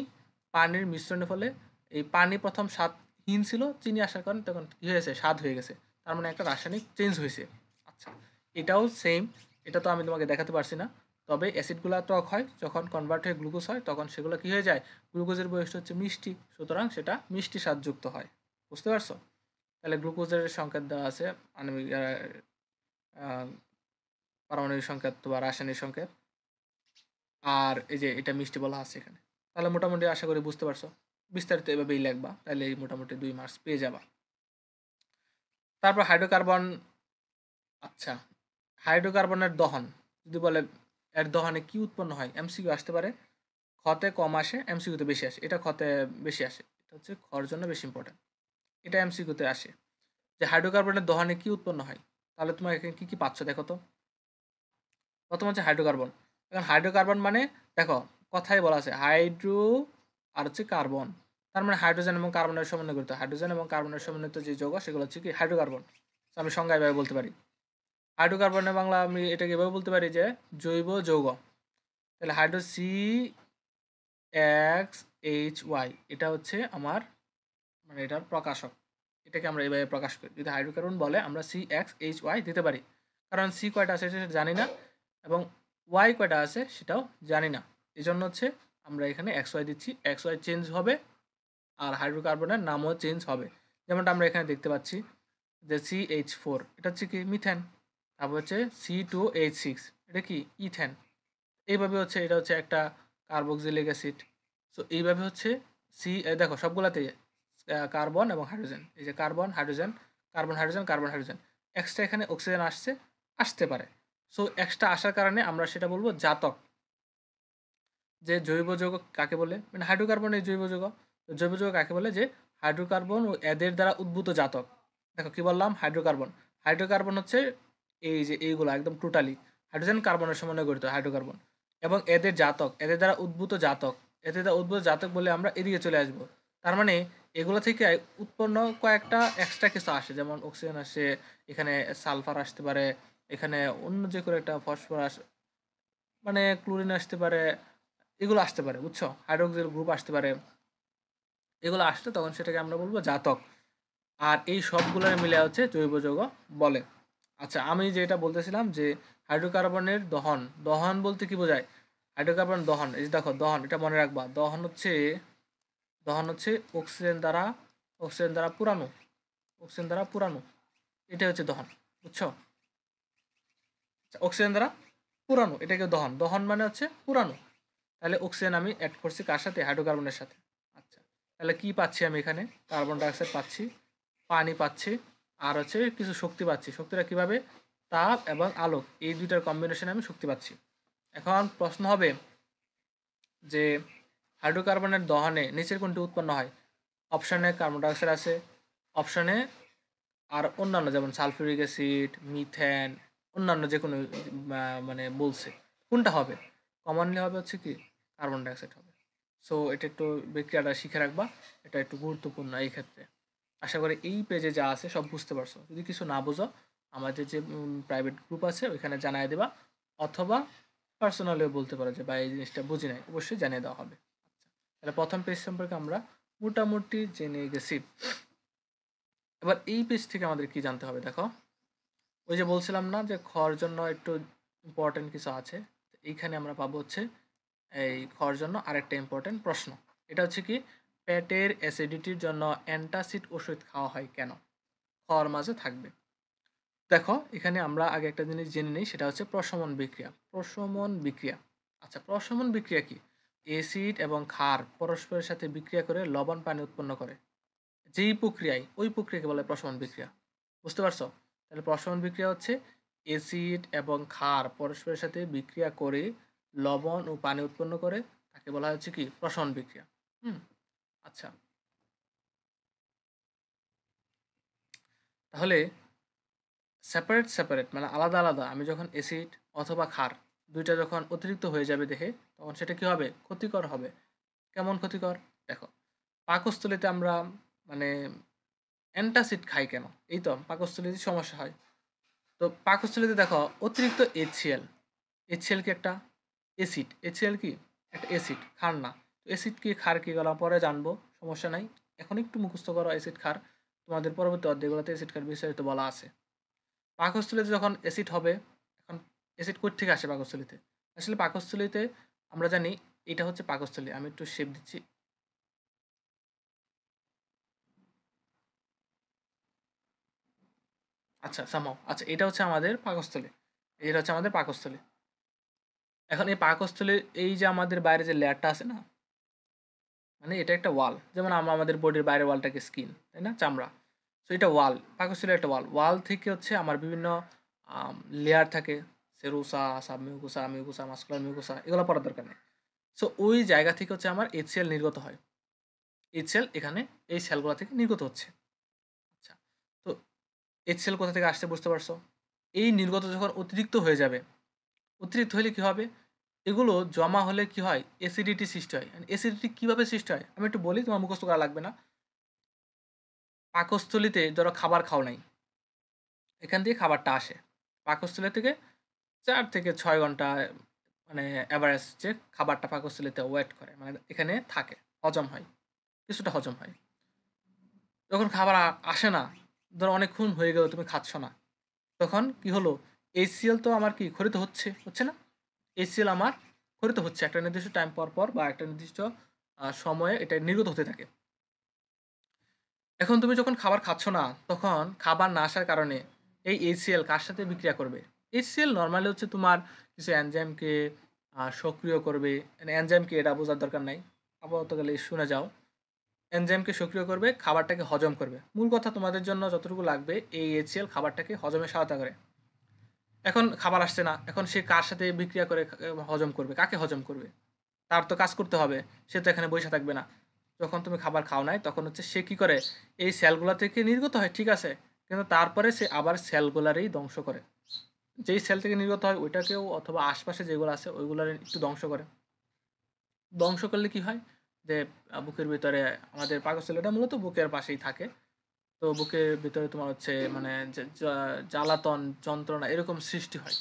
পানির মিশ্রণের ফলে এই পানি প্রথম স্বাদহীন ছিল, চিনি আসার কারণে তখন কী হয়েছে, স্বাদ হয়ে গেছে। তার মানে একটা রাসায়নিক চেঞ্জ হয়েছে। আচ্ছা, এটাও সেম, এটা তো আমি তোমাকে দেখাতে পারছি না। তবে অ্যাসিডগুলো টক হয়, যখন কনভার্ট হয়ে গ্লুকোজ হয় তখন সেগুলো কী হয়ে যায়, গ্লুকোজের বৈশিষ্ট্য হচ্ছে মিষ্টি, সুতরাং সেটা মিষ্টি স্বাদযুক্ত হয়। বুঝতে পারছো? তাহলে গ্লুকোজের সংকেত দেওয়া আছে, আণবিক পারমাণবিক সংকেত বা রাসায়নিক সংকেত, আর এই যে এটা মিষ্টি বলা আছে এখানে। তাহলে মোটামুটি আশা করি বুঝতে পারছো। বিস্তারিত এভাবেই লিখবা, তাহলে এই মোটামুটি 2 মার্কস পেয়ে যাবা। তারপর হাইড্রোকার্বন। আচ্ছা, হাইড্রোকার্বনের দহন যদি বলে, এর দহনে কি উৎপন্ন হয়, এমসিকিউ আসতে পারে। খতে কম আসে, এমসিকিউতে বেশি আসে। এটা খতে বেশি আসে, এটা হচ্ছে খর জন্য বেশি ইম্পর্টেন্ট। এটা এমসিকিউতে আসে যে হাইড্রোকার্বনের দহনে কি উৎপন্ন হয়। তাহলে তোমার এখানে কি কি পাচ্ছ দেখো তো। প্রথম হচ্ছে হাইড্রোকার্বন। এখন হাইড্রোকার্বন মানে দেখো, কথাই বলা আছে হাইড্রো আর হচ্ছে কার্বন, তার মানে হাইড্রোজেন এবং কার্বনের সমন্বয় করতে, হাইড্রোজেন এবং কার্বনের সমন্বিত যে যৌগ সেগুলো হচ্ছে কি হাইড্রোকার্বন। আমি সংজ্ঞা এভাবে বলতে পারি। হাইড্রোকার্বনের বাংলা আমি এটাকে এভাবে বলতে পারি যে জৈব যৌগ। তাহলে hydro C X H Y, এটা হচ্ছে আমার মানে এটার প্রকাশক। এটাকে আমরা এইভাবে প্রকাশ করি, যদি হাইড্রোকার্বন বলে আমরা সি এক্স এইচ ওয়াই দিতে পারি, কারণ সি কয়টা আছে সেটা জানি না এবং ওয়াই কয়টা আছে সেটাও জানি না। এই জন্য হচ্ছে আমরা এখানে এক্স ওয়াই দিচ্ছি, এক্স ওয়াই চেঞ্জ হবে আর হাইড্রোকার্বনের নামও চেঞ্জ হবে। যেমনটা আমরা এখানে দেখতে পাচ্ছি যে CH4 এটা হচ্ছে কি মিথেন, তারপর হচ্ছে C2H6 এটা কি ইথেন। এইভাবে হচ্ছে এটা হচ্ছে একটা কার্বক্সিলিক অ্যাসিড। সো এইভাবে হচ্ছে দেখো সবগুলাতে কার্বন এবং হাইড্রোজেন, এই যে carbon hydrogen, carbon hydrogen, carbon hydrogen, extra এখানে অক্সিজেন আসতে পারে। সো এক্সট্রা আসার কারণে আমরা সেটা বলবো জাতক। যে জৈব যৌগ কাকে বলে, মানে হাইড্রোকার্বনের জৈব যৌগ। জৈব যৌগ কাকে বলে, যে হাইড্রোকার্বন ও এদের দ্বারা উদ্ভূত জাতক। দেখো কি বললাম, হাইড্রোকার্বন। হাইড্রোকার্বন হচ্ছে এই যে এইগুলো একদম টোটালি হাইড্রোজেন কার্বনের সমন্বয়ে গঠিত হাইড্রোকার্বন, এবং এদের জাতক, এদের দ্বারা উদ্ভূত জাতক। এদের দ্বারা উদ্ভূত জাতক বলে আমরা এদিকে চলে আসবো। তার মানে এগুলো থেকে উৎপন্ন কয়েকটা এক্সট্রা কিছু আসে, যেমন অক্সিজেন আসে, এখানে সালফার আসতে পারে, এখানে অন্য যে কোনো একটা ফসফরাস মানে ক্লোরিন আসতে পারে, এগুলো আসতে পারে, বুঝছো, হাইড্রোক্সিল গ্রুপ আসতে পারে। এগুলো আসলে তখন সেটাকে আমরা বলবো জাতক। আর এই সবগুলোর মিলে হচ্ছে জৈব যৌগ বলে। আচ্ছা, আমি যেটা বলতেছিলাম যে হাইড্রোকার্বনের দহন, দহন বলতে কি বোঝায়, হাইড্রোকার্বন দহন, এই যে দেখো দহন, এটা মনে রাখবা, দহন হচ্ছে অক্সিজেন দ্বারা পুরানো, অক্সিজেন দ্বারা পুরানো, এটাই হচ্ছে দহন, বুঝছো। আচ্ছা, অক্সিজেন দ্বারা পুরানো এটাকে দহন, দহন মানে হচ্ছে পুরানো। তাহলে অক্সিজেন আমি অ্যাড করছি কার সাথে, হাইড্রোকার্বনের সাথে। আচ্ছা, তাহলে কি পাচ্ছি আমি এখানে, কার্বন ডাইঅক্সাইড পাচ্ছি, পানি পাচ্ছি, আর হচ্ছে কিছু শক্তি পাচ্ছি। শক্তিটা কিভাবে, তাপ এবং আলোক, এই দুইটার কম্বিনেশনে আমি শক্তি পাচ্ছি। এখন প্রশ্ন হবে যে হাইড্রোকার্বনের দহনে নিচের কোনটি উৎপন্ন হয়। অপশানে কার্বন ডাইঅক্সাইড আছে, অপশানে আর অন্যান্য যেমন সালফিউরিক অ্যাসিড, মিথেন, অন্যান্য যে কোনো মানে বলছে, কোনটা হবে, কমনলি হবে হচ্ছে কি কার্বন ডাইঅক্সাইড হবে। সো এটা একটু বিক্রিয়াটা শিখে রাখবা, এটা একটু গুরুত্বপূর্ণ এই ক্ষেত্রে। আশা করি এই পেজে যা আছে সব বুঝতে পারছো। যদি কিছু না বোঝো আমাদের যে প্রাইভেট গ্রুপ আছে ওইখানে জানিয়ে দেবা, অথবা পার্সোনালিও বলতে পারো যে ভাই এই জিনিসটা বুঝি নাই, অবশ্যই জানিয়ে দেওয়া হবে। আচ্ছা, তাহলে প্রথম পেজ সম্পর্কে আমরা মোটামুটি জেনে গেছি। এবার এই পেজ থেকে আমাদের কি জানতে হবে দেখো, ওই যে বলছিলাম না যে খর জন্য একটু ইম্পর্টেন্ট কিছু আছে, এইখানে আমরা পাবো হচ্ছে এই খর জন্য আরেকটা ইম্পর্টেন্ট প্রশ্ন। এটা হচ্ছে কি, পেটের অ্যাসিডিটির জন্য অ্যান্টাসিড ওষুধ খাওয়া হয় কেন, খর মাঝে থাকবে। দেখো এখানে আমরা আগে একটা জিনিস জেনে নিই, সেটা হচ্ছে প্রশমন বিক্রিয়া। প্রশমন বিক্রিয়া, আচ্ছা প্রশমন বিক্রিয়া কি, অ্যাসিড এবং ক্ষার পরস্পরের সাথে বিক্রিয়া করে লবণ পানি উৎপন্ন করে, যেই প্রক্রিয়ায় ওই প্রক্রিয়াকে বলে প্রশমন বিক্রিয়া। বুঝতে পারছো? তাহলে প্রশমন বিক্রিয়া হচ্ছে অ্যাসিড এবং ক্ষার পরস্পরের সাথে বিক্রিয়া করে লবণ ও পানি উৎপন্ন করে, তাকে বলা হচ্ছে কি প্রশমন বিক্রিয়া। হুম? আচ্ছা। তাহলে সেপারেট মানে আলাদা, আলাদা আমি যখন অ্যাসিড অথবা ক্ষার ২ টা যখন অতিরিক্ত হয়ে যাবে দেহে, তখন সেটা কি হবে? ক্ষতিকর হবে। কেমন ক্ষতিকর? দেখো, পাকস্থলীতে আমরা মানে অ্যান্টাসিড খাই কেন? এই তো পাকস্থলীতে সমস্যা হয়। তো পাকস্থলীতে দেখো অতিরিক্ত HCl, HCl কি একটা অ্যাসিড, HCl কি? একটা অ্যাসিড, ক্ষার না। অ্যাসিড কি ক্ষার কি এগুলো পরে জানবো, সমস্যা নাই। এখন একটু মুখস্থ করো অ্যাসিড ক্ষার। তোমাদের পরবর্তী অধ্যায়গুলোতে অ্যাসিড ক্ষার বিস্তারিত বলা আছে। পাকস্থলীতে যখন অ্যাসিড হবে, এখন অ্যাসিড কোথা থেকে আসে পাকস্থলীতে? আসলে পাকস্থলীতে আমরা জানি এটা হচ্ছে পাকস্থলী। আমি একটু শেপ দিচ্ছি। আচ্ছা থামাও। আচ্ছা এটা হচ্ছে আমাদের পাকস্থলী। এটা হচ্ছে আমাদের পাকস্থলী। এখন এই পাকস্থলীর এই যে আমাদের বাইরে যে লেয়ারটা আছে না? মানে এটা একটা ওয়াল। যেমন আমরা আমাদের বডির বাইরের ওয়ালটাকে স্কিন, তাই না? চামড়া। সো এটা ওয়াল। পাকস্থলীর একটা ওয়াল। ওয়াল থেকে হচ্ছে আমার বিভিন্ন লেয়ার থাকে। Serosa, submucosa, mucosa, muscular mucosa এগুলো পড়ার দরকার নেই। সো ওই জায়গা থেকে হচ্ছে আমার HCl নির্গত হয়। HCl এখানে এই সেলগুলা থেকে নির্গত হচ্ছে। আচ্ছা। তো HCl কোথা থেকে আসছে বুঝতে পারছো? এই নির্গত যখন অতিরিক্ত হয়ে যাবে, অতিরিক্ত হলে কি হবে? এগুলো জমা হলে কি হয়? অ্যাসিডিটি সৃষ্টি হয়। অ্যাসিডিটি কিভাবে সৃষ্টি হয়? আমি একটু বলি, তোমার মুখস্থ করা লাগবে না। পাকস্থলীতে ধরো খাবার খাও নাই, এখান দিয়ে খাবারটা আসে। পাকস্থলী থেকে ৪ থেকে ৬ ঘন্টা মানে এভারেজ যে খাবারটা পাকস্থলীতে ওয়েট করে, মানে এখানে থাকে, হজম হয়, কিছুটা হজম হয়। যখন খাবার আসে না, ধরো অনেকক্ষণ হয়ে গেল তুমি খাচ্ছ না, তখন কি হলো? HCl তো আমার কি ক্ষরিত হচ্ছে, হচ্ছে না? HCl আমার ক্ষরিত হচ্ছে একটা নির্দিষ্ট টাইম পর পর বা একটা নির্দিষ্ট সময়ে এটা নির্গত হতে থাকে। এখন তুমি যখন খাবার খাচ্ছ না, তখন খাবার না আসার কারণে এই HCl কার সাথে বিক্রিয়া করবে? HCl নরমালি হচ্ছে তোমার কিছু এনজাইমকে সক্রিয় করবে। এনজাইম কি এটা বোঝার দরকার নাই। আপাতত গেলে শুনে যাও। এনজাইমকে সক্রিয় করবে, খাবারটাকে হজম করবে। মূল কথা তোমাদের জন্য যতটুকু লাগবে, এই HCl খাবারটাকে হজমে সহায়তা করে। এখন খাবার আসছে না, এখন সে কার সাথে বিক্রিয়া করে হজম করবে? কাকে হজম করবে? তার তো কাজ করতে হবে। সে তো এখানে বইসা থাকবে না। যখন তুমি খাবার খাও নাই, তখন হচ্ছে সে কি করে? এই সেলগুলা থেকে নির্গত হয়, ঠিক আছে। কিন্তু তারপরে সে আবার সেলগুলারই ধ্বংস করে। যেই সেল থেকে নির্গত হয় ওইটাকেও, অথবা আশপাশে যেগুলো আছে ওইগুলার একটু ধ্বংস করে। ধ্বংস করলে কি হয়? যে বুকের ভিতরে আমাদের পাকস্থলীটা মূলত বুকের পাশেই থাকে। তো বুকের ভিতরে তোমার হচ্ছে মানে জ্বালাতন, যন্ত্রণা এরকম সৃষ্টি হয়।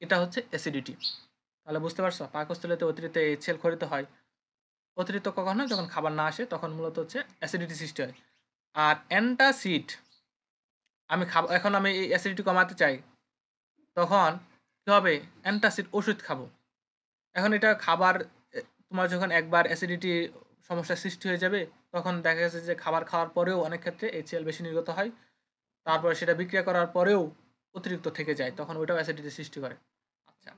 এটা হচ্ছে অ্যাসিডিটি। তাহলে বুঝতে পারছো? পাকস্থলীতে অতিরিক্ত HCl ক্ষরিত হয়। অতিরিক্ত কখন হয়? যখন খাবার না আসে, তখন মূলত হচ্ছে অ্যাসিডিটি সৃষ্টি হয়। আর অ্যান্টাসিড, আমি এখন আমি এই অ্যাসিডিটি কমাতে চাই, তখন কি হবে? অ্যান্টাসিড ওষুধ খাবো। এখন এটা খাবার, তোমার যখন একবার অ্যাসিডিটি সমস্যার সৃষ্টি হয়ে যাবে, তখন দেখা গেছে যে খাবার খাওয়ার পরেও অনেক ক্ষেত্রে HCl বেশি নির্গত হয়। তারপরে সেটা বিক্রিয়া করার পরেও অতিরিক্ত থেকে যায়, তখন ওইটাও অ্যাসিডিটি সৃষ্টি করে। আচ্ছা।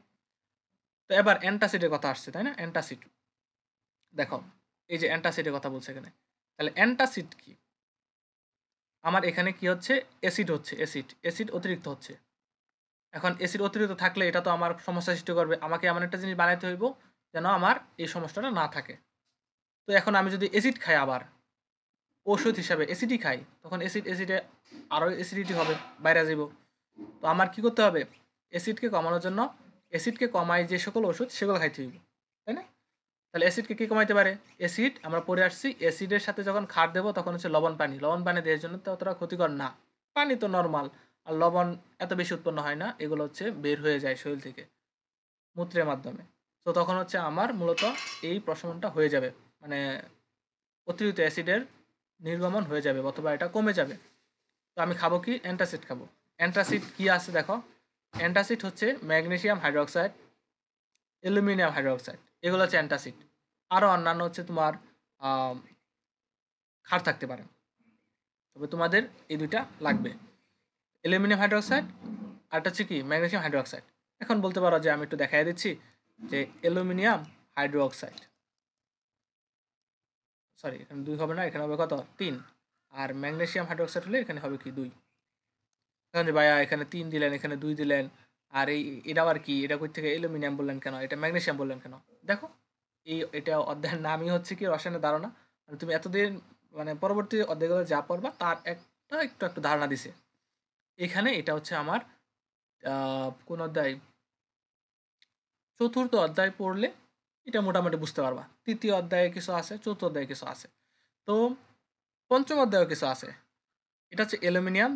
তো এবার অ্যান্টাসিডের কথা আসছে, তাই না? অ্যান্টাসিড, দেখো এই যে অ্যান্টাসিডের কথা বলছে এখানে, তাহলে অ্যান্টাসিড কি? আমার এখানে কি হচ্ছে? অ্যাসিড হচ্ছে, অ্যাসিড অতিরিক্ত হচ্ছে। এখন অ্যাসিড অতিরিক্ত থাকলে এটা তো আমার সমস্যা সৃষ্টি করবে। আমাকে এমন একটা জিনিস বানাইতে হইব যেন আমার এই সমস্যাটা না থাকে। তো এখন আমি যদি অ্যাসিড খাই, আবার ওষুধ হিসাবে অ্যাসিডই খাই, তখন অ্যাসিডে আরও অ্যাসিডিটি হবে, বাইরে যাইব। তো আমার কি করতে হবে? অ্যাসিডকে কমানোর জন্য, অ্যাসিডকে কমায় যে সকল ওষুধ সেগুলো খাইতে হইব, তাই না? তাহলে অ্যাসিডকে কি কমাইতে পারে? অ্যাসিড আমরা পড়ে আসছি, অ্যাসিডের সাথে যখন ক্ষার দেবো তখন হচ্ছে লবণ পানি। লবণ পানি দেওয়ার জন্য তো অতটা ক্ষতিকর না। পানি তো নরমাল। আর লবণ এত বেশি উৎপন্ন হয় না। এগুলো হচ্ছে বের হয়ে যায় শরীর থেকে মূত্রের মাধ্যমে। তো তখন হচ্ছে আমার মূলত এই প্রশমনটা হয়ে যাবে। মানে অতিরিক্ত অ্যাসিডের নির্গমন হয়ে যাবে অথবা এটা কমে যাবে। তো আমি খাবো কি? অ্যান্টাসিড খাবো। অ্যান্টাসিড কি আছে দেখো। অ্যান্টাসিড হচ্ছে ম্যাগনেসিয়াম হাইড্রোক্সাইড, অ্যালুমিনিয়াম হাইড্রোক্সাইড, এগুলো হচ্ছে অ্যান্টাসিড। আরও অন্যান্য হচ্ছে তোমার আম ক্ষার থাকতে পারে। তবে তোমাদের এই ২ টা লাগবে। অ্যালুমিনিয়াম হাইড্রোক্সাইড, আরেকটা হচ্ছে কি? Magnesium hydroxide. এখন বলতে পারো যে আমি একটু দেখাইয়া দিচ্ছি যে অ্যালুমিনিয়াম হাইড্রোক্সাইড, সরি এখানে ২ হবে না, এখানে হবে কত? ৩। আর ম্যাগনেসিয়াম হাইড্রোক্সাইড হলে এখানে হবে কি? ২। এখন যে ভাইয়া এখানে ৩ দিলেন, এখানে ২ দিলেন, আর এটা আবার কি? এটা কই থেকে অ্যালুমিনিয়াম বললেন কেন? এটা ম্যাগনেসিয়াম বললেন কেন? দেখো এটা অধ্যায়ের নামই হচ্ছে কি রসায়নের ধারণা। মানে তুমি এতদিন মানে পরবর্তী অধ্যায়গুলো যা পড়বা তার একটু ধারণা দিছে। এখানে এটা হচ্ছে আমার কোন অধ্যায়? চতুর্থ অধ্যায় পড়লে এটা মোটামুটি বুঝতে পারবা। তৃতীয় অধ্যায়ে কিছু আছে, চতুর্থ অধ্যায়ে কিছু আছে। তো পঞ্চম অধ্যায়েও কিছু আছে। এটা হচ্ছে অ্যালুমিনিয়াম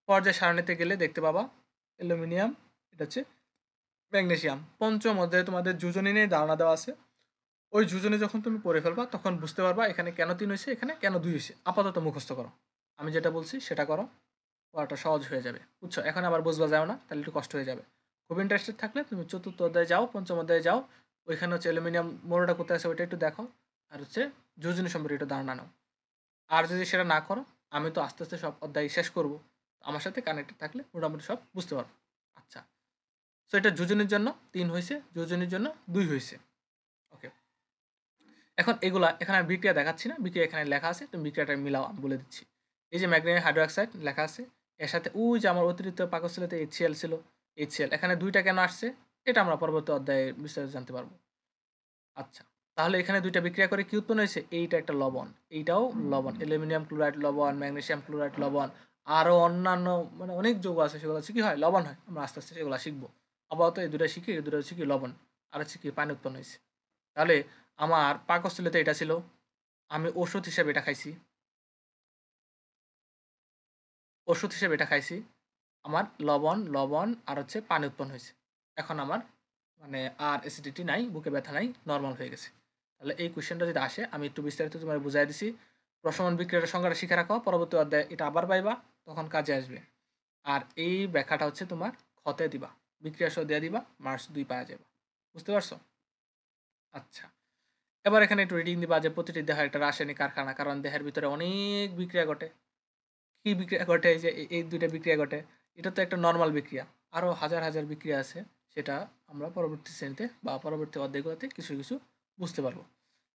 পর্যায় সারণীতে গেলে দেখতে পাবা অ্যালুমিনিয়াম, এটা হচ্ছে ম্যাগনেসিয়াম। পঞ্চম অধ্যায়ে তোমাদের যোজনী নিয়ে ধারণা দেওয়া আছে। ওই যোজনী যখন তুমি পড়ে ফেলবা তখন বুঝতে পারবা এখানে কেন ৩ হইছে, এখানে কেন ২ হইছে। আপাতত মুখস্থ করো। আমি যেটা বলছি সেটা করো। পড়াটা সহজ হয়ে যাবে। বুঝছো? এখন আবার বুঝবা যাও না, তাহলে একটু কষ্ট হয়ে যাবে। খুব ইন্টারেস্টেড থাকলে তুমি চতুর্থ অধ্যায়ে যাও, পঞ্চম অধ্যায়ে যাও। ওইখানে হচ্ছে অ্যালুমিনিয়াম মোড়কটা কোথায় আছে ওইটা একটু দেখো। আর হচ্ছে যোজনী সম্পর্কে একটু ধারণা নাও। আর যদি সেটা না করো, আমি তো আস্তে, আস্তে সব অধ্যায় শেষ করব। আমার সাথে কানেক্টেড থাকলে মোটামুটি সব বুঝতে পারবো। আচ্ছা। সো এটা যোজনীর জন্য ৩ হইছে, যোজনীর জন্য ২ হইছে। ওকে। এখন এগুলা এখানে আর বিক্রিয়া দেখাচ্ছি না। বিক্রিয়া এখানে লেখা আছে। তুমি বিক্রিয়াটা মিলাও, আমি বলে দিচ্ছি। এই যে ম্যাগনেসিয়াম হাইড্রোক্সাইড লেখা আছে। এর সাথে ওই যে আমার অতিরিক্ত পাকস্থলীতে HCl ছিল, HCl এখানে ২ টা কেন আসছে? এটা আমরা পরবর্তী অধ্যায়ে বিস্তারিত জানতে পারবো। আচ্ছা। তাহলে এখানে ২ টা বিক্রিয়া করে কি উৎপন্ন হয়েছে? এইটা একটা লবণ, এইটাও লবণ। অ্যালুমিনিয়াম ক্লোরাইড লবণ, ম্যাগনেসিয়াম ক্লোরাইড লবণ, আরো অন্যান্য মানে অনেক যৌগ আছে, সেগুলো হচ্ছে কি হয়? লবণ হয়। আমরা আস্তে, আস্তে সেগুলো শিখব। আপাতত এই ২ টা শিখি, এই ২ টা হচ্ছে কি লবণ। আর হচ্ছে কি পানি উৎপন্ন হইছে। তাহলে আমার পাকস্থলীতে এটা ছিল। আমি ওষুধ হিসেবে এটা খাইছি। ওষুধ হিসেবে এটা খাইছি। আমার লবণ আর হচ্ছে পানি উৎপন্ন হইছে। এখন আমার মানে আর অ্যাসিডিটি নাই, বুকে ব্যথা নাই, নরমাল হয়ে গেছে। তাহলে এই কোয়েশ্চেনটা যদি আসে, আমি একটু বিস্তারিত তোমায় বুঝায় দিছি। প্রশমন বিক্রিয়ার সংজ্ঞাটা শিখে রাখো। পরবর্তী অধ্যায়ে এটা আবার পাইবা, তখন কাজে আসবে। আর এই ব্যাখ্যাটা হচ্ছে তোমার খতে দিবা। বিক্রিয়া সহ দিয়ে দিবা, মার্কস ২ পাওয়া যাবে। বুঝতে পারছো? আচ্ছা। এবার এখানে একটু রিডিং দিবা যে প্রতিটি দেহ একটা রাসায়নিক কারখানা। কারণ দেহের ভিতরে অনেক বিক্রিয়া ঘটে। কি বিক্রিয়া ঘটে? এই যে এই ২ টা বিক্রিয়া ঘটে। এটা তো একটা নরমাল বিক্রিয়া। আরো হাজার, হাজার বিক্রিয়া আছে। সেটা আমরা পরবর্তী শ্রেণীতে বা পরবর্তী অধ্যায়গুলোতে কিছু, কিছু বুঝতে পারবো।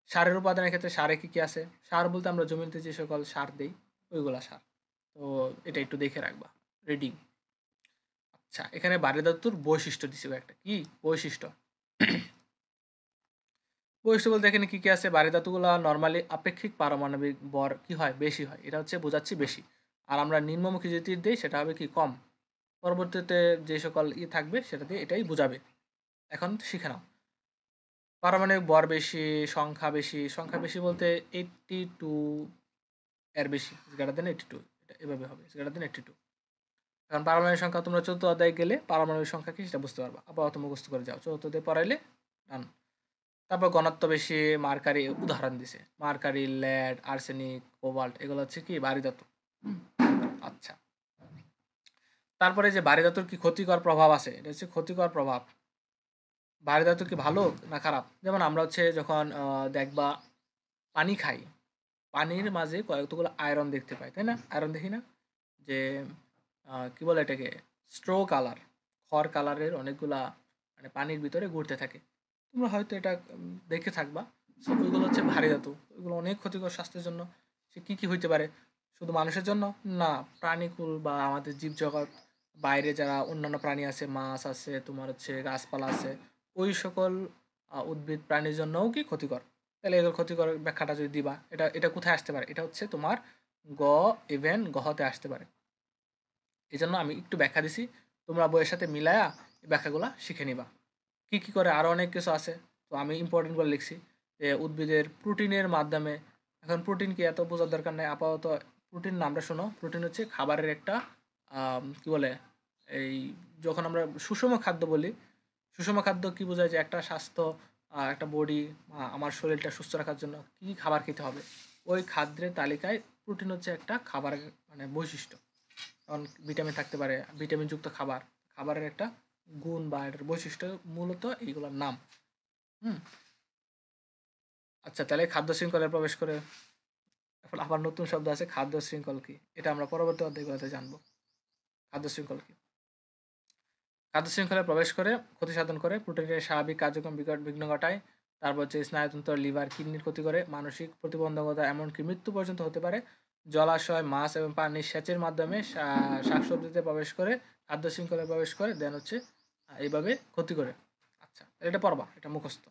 সারের উপাদানের ক্ষেত্রে সারে কি, কি আছে? সার বলতে আমরা জমিতে যে সকল সার দেই, ওইগুলা সার। তো এটা একটু দেখে রাখবা। রিডিং। আচ্ছা, এখানে বারি ধাতুর বৈশিষ্ট্য দিছে কয়েকটা। কি বৈশিষ্ট্য? বৈশিষ্ট্য বলতে এখানে কি, কি আছে? বারি ধাতুগুলা নরমালি আপেক্ষিক পারমাণবিক ভর কি হয়? বেশি হয়। এটা হচ্ছে বোঝাচ্ছি বেশি। আর আমরা নিম্নমুখী যে তীর দেই সেটা হবে কি? কম। পরবর্তীতে যে সকল থাকবে সেটা দিয়ে এটাই বুঝাবে। এখন শিখে নাও। পারমাণবিক ভর বেশি, সংখ্যা বেশি। সংখ্যা বেশি বলতে 82 এর বেশি। is greater than 82 এটা এভাবে হবে। is greater than 82। এখন পারমাণবিক সংখ্যা তোমরা চতুর্থ অধ্যায়ে গেলে পারমাণবিক সংখ্যা কি সেটা বুঝতে পারবা। আপাতত মুখস্থ করে যাও। চতুর্থ অধ্যায়ে পড়াইলে ডান। তারপর ঘনত্ব বেশি, মার্কারি উদাহরণ দিছে। মার্কারি, লেড, আর্সেনিক, কোবাল্ট এগুলো হচ্ছে কি ভারী ধাতু। আচ্ছা। তারপরে যে ভারী ধাতুর কি ক্ষতিকর প্রভাব আছে? এটা হচ্ছে ক্ষতিকর প্রভাব। ভারী ধাতু কি ভালো না খারাপ? যেমন আমরা হচ্ছে যখন দেখবা পানি খাই, পানির মাঝে কতগুলো আয়রন দেখতে পাই, তাই না? আয়রন দেখি না? যে কি বলে এটাকে? স্ট্রো কালার, খড় কালারের অনেকগুলা মানে পানির ভিতরে ঘুরতে থাকে। তোমরা হয়তো এটা দেখে থাকবা। সো ওইগুলো হচ্ছে ভারী ধাতু। ওইগুলো অনেক ক্ষতিকর স্বাস্থ্যের জন্য। সে কি, কি হইতে পারে? শুধু মানুষের জন্য? না, প্রাণীকুল বা আমাদের জীবজগৎ, বাইরে যারা অন্যান্য প্রাণী আছে, মাছ আছে, তোমার হচ্ছে গাছপালা আছে, ওই সকল উদ্ভিদ প্রাণীর জন্যও কি ক্ষতিকর? তাহলে এগুলোর ক্ষতিকর ব্যাখ্যাটা যদি দিবা, এটা কোথায় আসতে পারে? এটা হচ্ছে তোমার গ ইভেন গহতে আসতে পারে। এজন্য আমি একটু ব্যাখ্যা দিছি। তোমরা বইয়ের সাথে মিলায়া এই ব্যাখ্যাগুলা শিখে নিবা। কি, কি করে আরো অনেক কিছু আছে। তো আমি ইম্পোর্টেন্ট করে লিখছি যে উদ্ভিদের প্রোটিনের মাধ্যমে। এখন প্রোটিন কি এত বোঝার দরকার নাই। আপাতত প্রোটিন নামটা শোনো। প্রোটিন হচ্ছে খাবারের একটা কি বলে? এই যখন আমরা সুষম খাদ্য বলি, সুষম খাদ্য কি বোঝায়? যে একটা স্বাস্থ্য, একটা বডি, আমার শরীরটা সুস্থ রাখার জন্য কি, কি খাবার খেতে হবে? ওই খাদ্যের তালিকায় প্রোটিন হচ্ছে একটা খাবারের মানে বৈশিষ্ট্য। কারণ ভিটামিন থাকতে পারে, ভিটামিনযুক্ত খাবার। খাবারের একটা গুণ বা এটার বৈশিষ্ট্য মূলত এইগুলোর নাম। হুম? আচ্ছা, তাহলে খাদ্য শৃঙ্খলায় প্রবেশ করে এখন আবার নতুন শব্দ আছে খাদ্য শৃঙ্খল কি? এটা আমরা পরবর্তী অধ্যায়গুলোতে জানবো। খাদ্য শৃঙ্খল কি? খাদ্য শৃঙ্খলায় প্রবেশ করে ক্ষতি সাধন করে, প্রোটিনের স্বাভাবিক কার্যক্রম বিঘ্ন ঘটায়। তারপর হচ্ছে স্নায়ুতন্ত্র, লিভার, কিডনির ক্ষতি করে, মানসিক প্রতিবন্ধকতা এমনকি মৃত্যু পর্যন্ত হতে পারে। জলাশয়, মাছ এবং পানির সেচের মাধ্যমে শাকসবজিতে প্রবেশ করে, খাদ্য শৃঙ্খলায় প্রবেশ করে, দেন হচ্ছে এইভাবে ক্ষতি করে। আচ্ছা, এটা পড়বা, এটা মুখস্থ।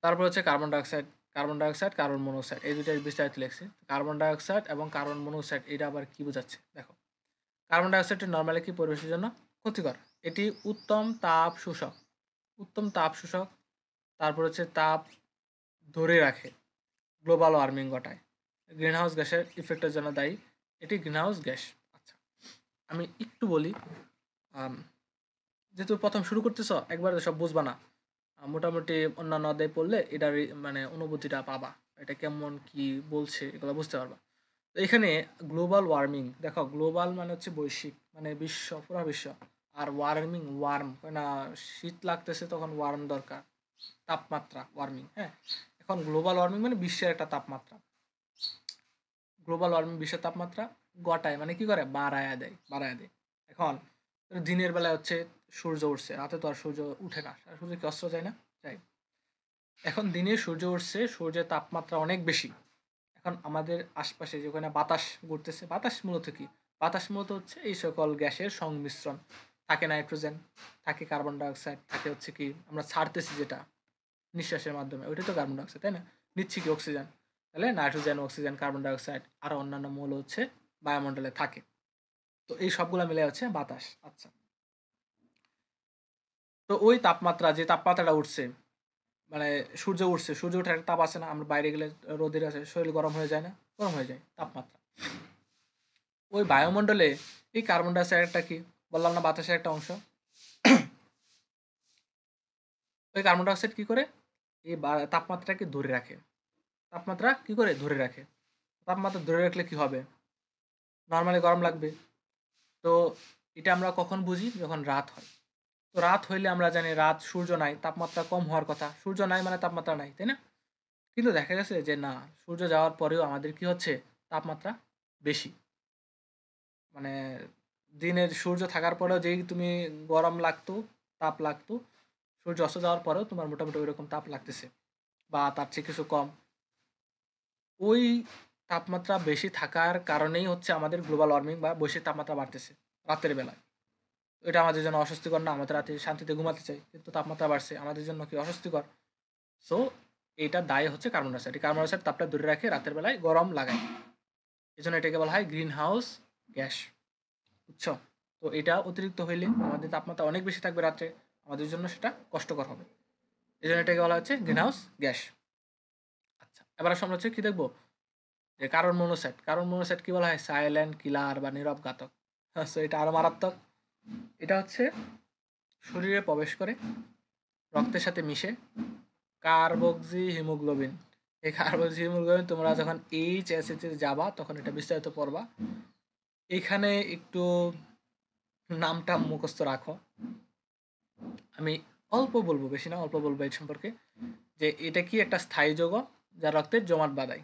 তারপর হচ্ছে কার্বন ডাইঅক্সাইড, কার্বন মনোক্সাইড, এই দুইটার বিস্তারিত লিখছি। কার্বন ডাইঅক্সাইড এবং কার্বন মনোক্সাইড এটা আবার কি বোঝাচ্ছে দেখো। কার্বন ডাইঅক্সাইড নর্মালি কি পরিবেশের জন্য ক্ষতিকর, এটি উত্তম তাপ শোষক, উত্তম তাপ শোষক, তারপর হচ্ছে তাপ ধরে রাখে, গ্লোবাল ওয়ার্মিং ঘটায়, গ্রিনহাউস গ্যাসের ইফেক্টের জন্য দায়ী, এটি গ্রিনহাউস গ্যাস। আচ্ছা, আমি একটু বলি, যেহেতু প্রথম শুরু করতেছ একবারে সব বুঝবা না, মোটামুটি অন্যান্য অধ্যায় পড়লে এটার মানে অনুভূতিটা পাবা, এটা কেমন কি বলছে এগুলো বুঝতে পারবা। তো এখানে গ্লোবাল ওয়ার্মিং দেখো, গ্লোবাল মানে হচ্ছে বৈশ্বিক, মানে বিশ্ব, পুরো বিশ্ব। আর ওয়ার্মিং, ওয়ার্ম না, শীত লাগতেছে তখন ওয়ার্ম দরকার, তাপমাত্রা ওয়ার্মিং। হ্যাঁ, এখন গ্লোবাল ওয়ার্মিং মানে বিশ্বের একটা তাপমাত্রা, গ্লোবাল ওয়ার্মিং বিশ্বের তাপমাত্রা গটায়, মানে কি করে, বাড়ায় দেয়। এখন দিনের বেলায় হচ্ছে সূর্য উঠছে, রাতে তো আর সূর্য উঠে না, সূর্য কি অস্ত যায় না, যায়। এখন দিনে সূর্য উঠছে, সূর্যের তাপমাত্রা অনেক বেশি। এখন আমাদের আশপাশে যেখানে বাতাস ঘুরতেছে, বাতাস মূলত কি, বাতাস মূলত হচ্ছে এই সকল গ্যাসের সংমিশ্রণ, থাকে নাইট্রোজেন, থাকে কার্বন ডাইঅক্সাইড, থাকে হচ্ছে কি আমরা ছাড়তেছি যেটা নিঃশ্বাসের মাধ্যমে, ওইটাই তো কার্বন ডাইঅক্সাইড, তাই না? নিচ্ছি কি অক্সিজেন, তাহলে নাইট্রোজেন, অক্সিজেন, কার্বন ডাইঅক্সাইড আর অন্যান্য মৌল হচ্ছে বায়ুমণ্ডলে থাকে। তো এই সবগুলো মিলে হচ্ছে বাতাস। আচ্ছা, তো ওই তাপমাত্রা, যে তাপমাত্রাটা উঠছে, মানে সূর্য উঠছে, সূর্য ওঠার একটা তাপ আছে না, আমরা বাইরে গেলে রোদের আছে শরীর গরম হয়ে যায় না, গরম হয়ে যায় তাপমাত্রা। ওই বায়ুমণ্ডলে এই কার্বন ডাইঅক্সাইড একটা কি, বললাম না বাতাসের একটা অংশ, ওই কার্বন ডাইঅক্সাইড কি করে, এই তাপমাত্রাকে ধরে রাখে, তাপমাত্রা কি করে ধরে রাখে, তাপমাত্রা ধরে রাখলে কি হবে, নর্মালি গরম লাগবে। তো এটা আমরা কখন বুঝি, যখন রাত হয়। তো রাত হইলে আমরা জানি রাত, সূর্য নাই, তাপমাত্রা কম হওয়ার কথা, সূর্য নাই মানে তাপমাত্রা নাই, তাই না? কিন্তু দেখা গেছে যে না, সূর্য যাওয়ার পরেও আমাদের কি হচ্ছে, তাপমাত্রা বেশি, মানে দিনের সূর্য থাকার পরেও যেই তুমি গরম লাগতো, তাপ লাগতো, সূর্য অস্ত যাওয়ার পরেও তোমার মোটামুটি ওইরকম তাপ লাগতেছে বা তার চেয়ে কিছু কম। ওই তাপমাত্রা বেশি থাকার কারণেই হচ্ছে আমাদের গ্লোবাল ওয়ার্মিং বা বৈশ্বিক তাপমাত্রা বাড়তেছে রাতের বেলায়। এটা আমাদের জন্য অস্বস্তিকর না, আমাদের রাতে শান্তিতে ঘুমাতে চাই, কিন্তু তাপমাত্রা বাড়ছে আমাদের জন্য কি অস্বস্তিকর। সো এটা দায়ী হচ্ছে কার্বন ডাইঅক্সাইড, কার্বন ডাইঅক্সাইড তাপটা ধরে রাখে, রাতের বেলায় গরম লাগায়, এই জন্য এটাকে বলা হয় গ্রিন হাউস গ্যাস। বুঝছো? তো এটা অতিরিক্ত হইলে আমাদের তাপমাত্রা অনেক বেশি থাকবে রাত্রে, আমাদের জন্য সেটা কষ্টকর হবে, এই জন্য এটাকে বলা হচ্ছে গ্রিন হাউস গ্যাস। আচ্ছা, এবার আমরা হচ্ছে কি দেখবো, যে কার্বন মনোক্সাইড, কার্বন মনোক্সাইড কি বলা হয়, সাইলেন্ট কিলার বা নীরব ঘাতক। সো এটা আরো মারাত্মক। এটা হচ্ছে শরীরে প্রবেশ করে, রক্তের সাথে মিশে, কার্বক্সি হিমোগ্লোবিন, এই কার্বক্সি হিমোগ্লোবিন তোমরা যখন এইচএসসি যাবা তখন এটা বিস্তারিত পড়বা। এখানে একটু নামটা মুখস্থ রাখো, আমি অল্প বলবো, বেশি না, অল্প বলবো এই সম্পর্কে, যে এটা কি একটা স্থায়ী যৌগ যা রক্তের জমাট বাঁধায়।